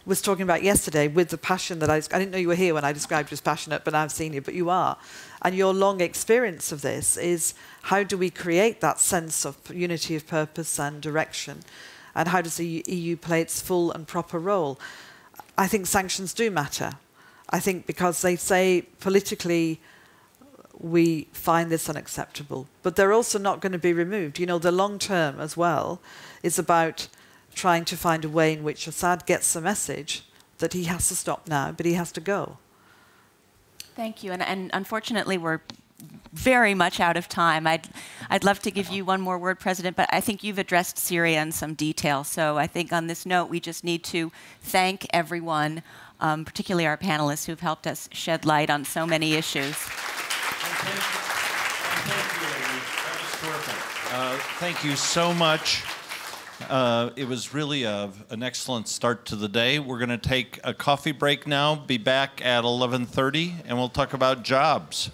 was talking about yesterday with the passion that I didn't know you were here when I described you as passionate, but I've seen you, but you are. And your long experience of this is how do we create that sense of unity of purpose and direction, and how does the EU play its full and proper role? I think sanctions do matter. I think because they say politically we find this unacceptable, but they're also not going to be removed. You know, the long term as well is about trying to find a way in which Assad gets the message that he has to stop now, but he has to go. Thank you. And unfortunately, we're very much out of time. I'd love to give you one more word, President, but I think you've addressed Syria in some detail. So I think on this note, we just need to thank everyone, particularly our panelists who've helped us shed light on so many issues. Thank you so much. It was really an excellent start to the day. We're going to take a coffee break now, be back at 11:30, and we'll talk about jobs.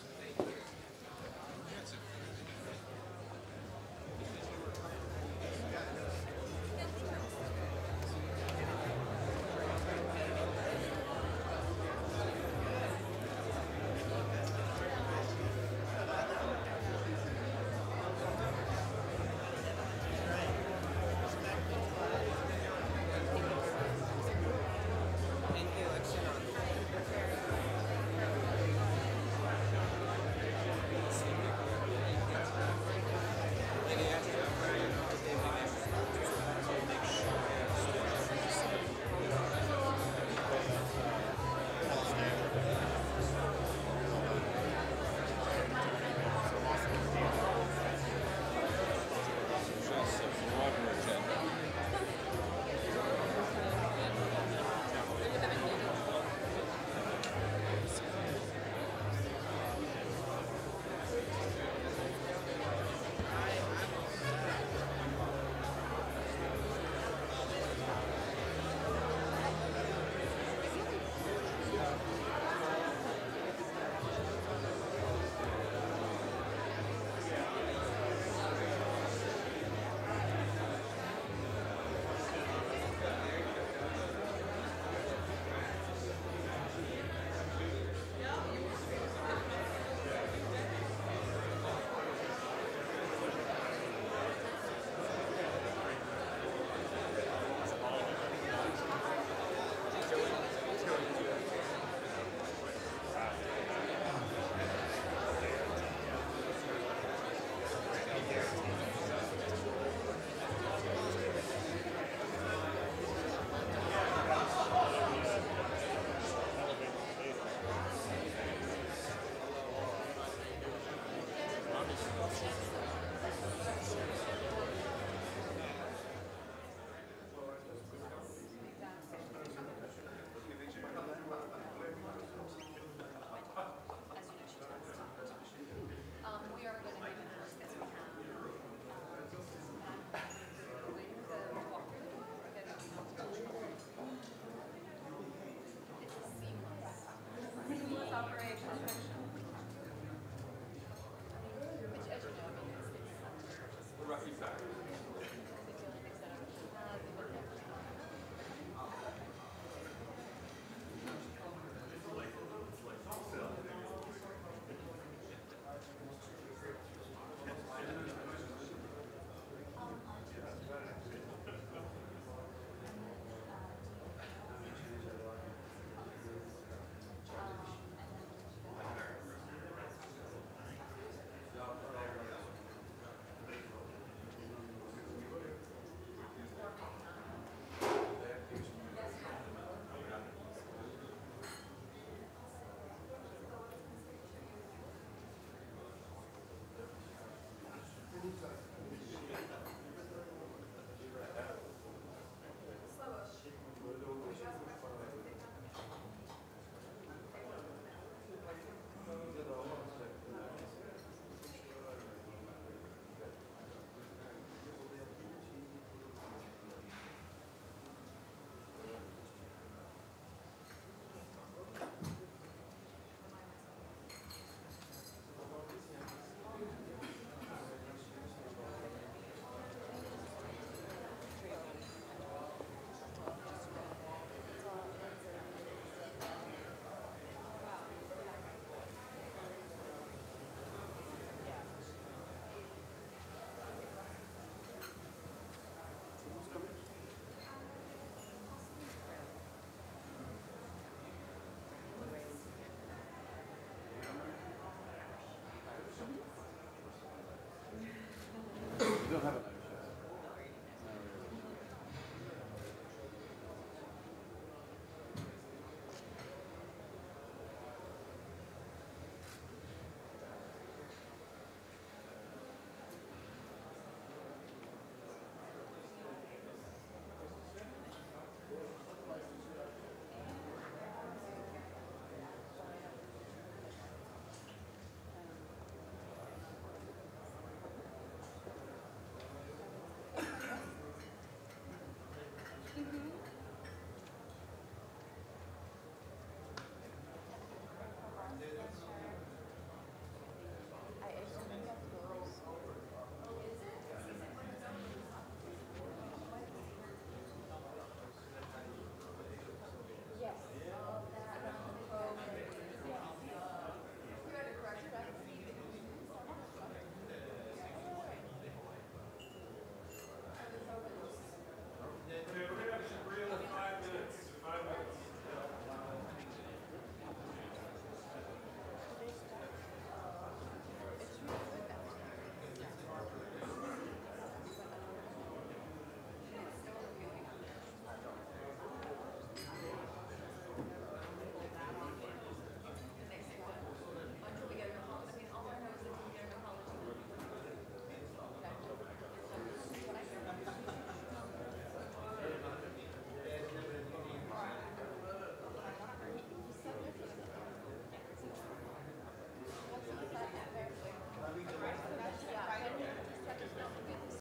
don't have a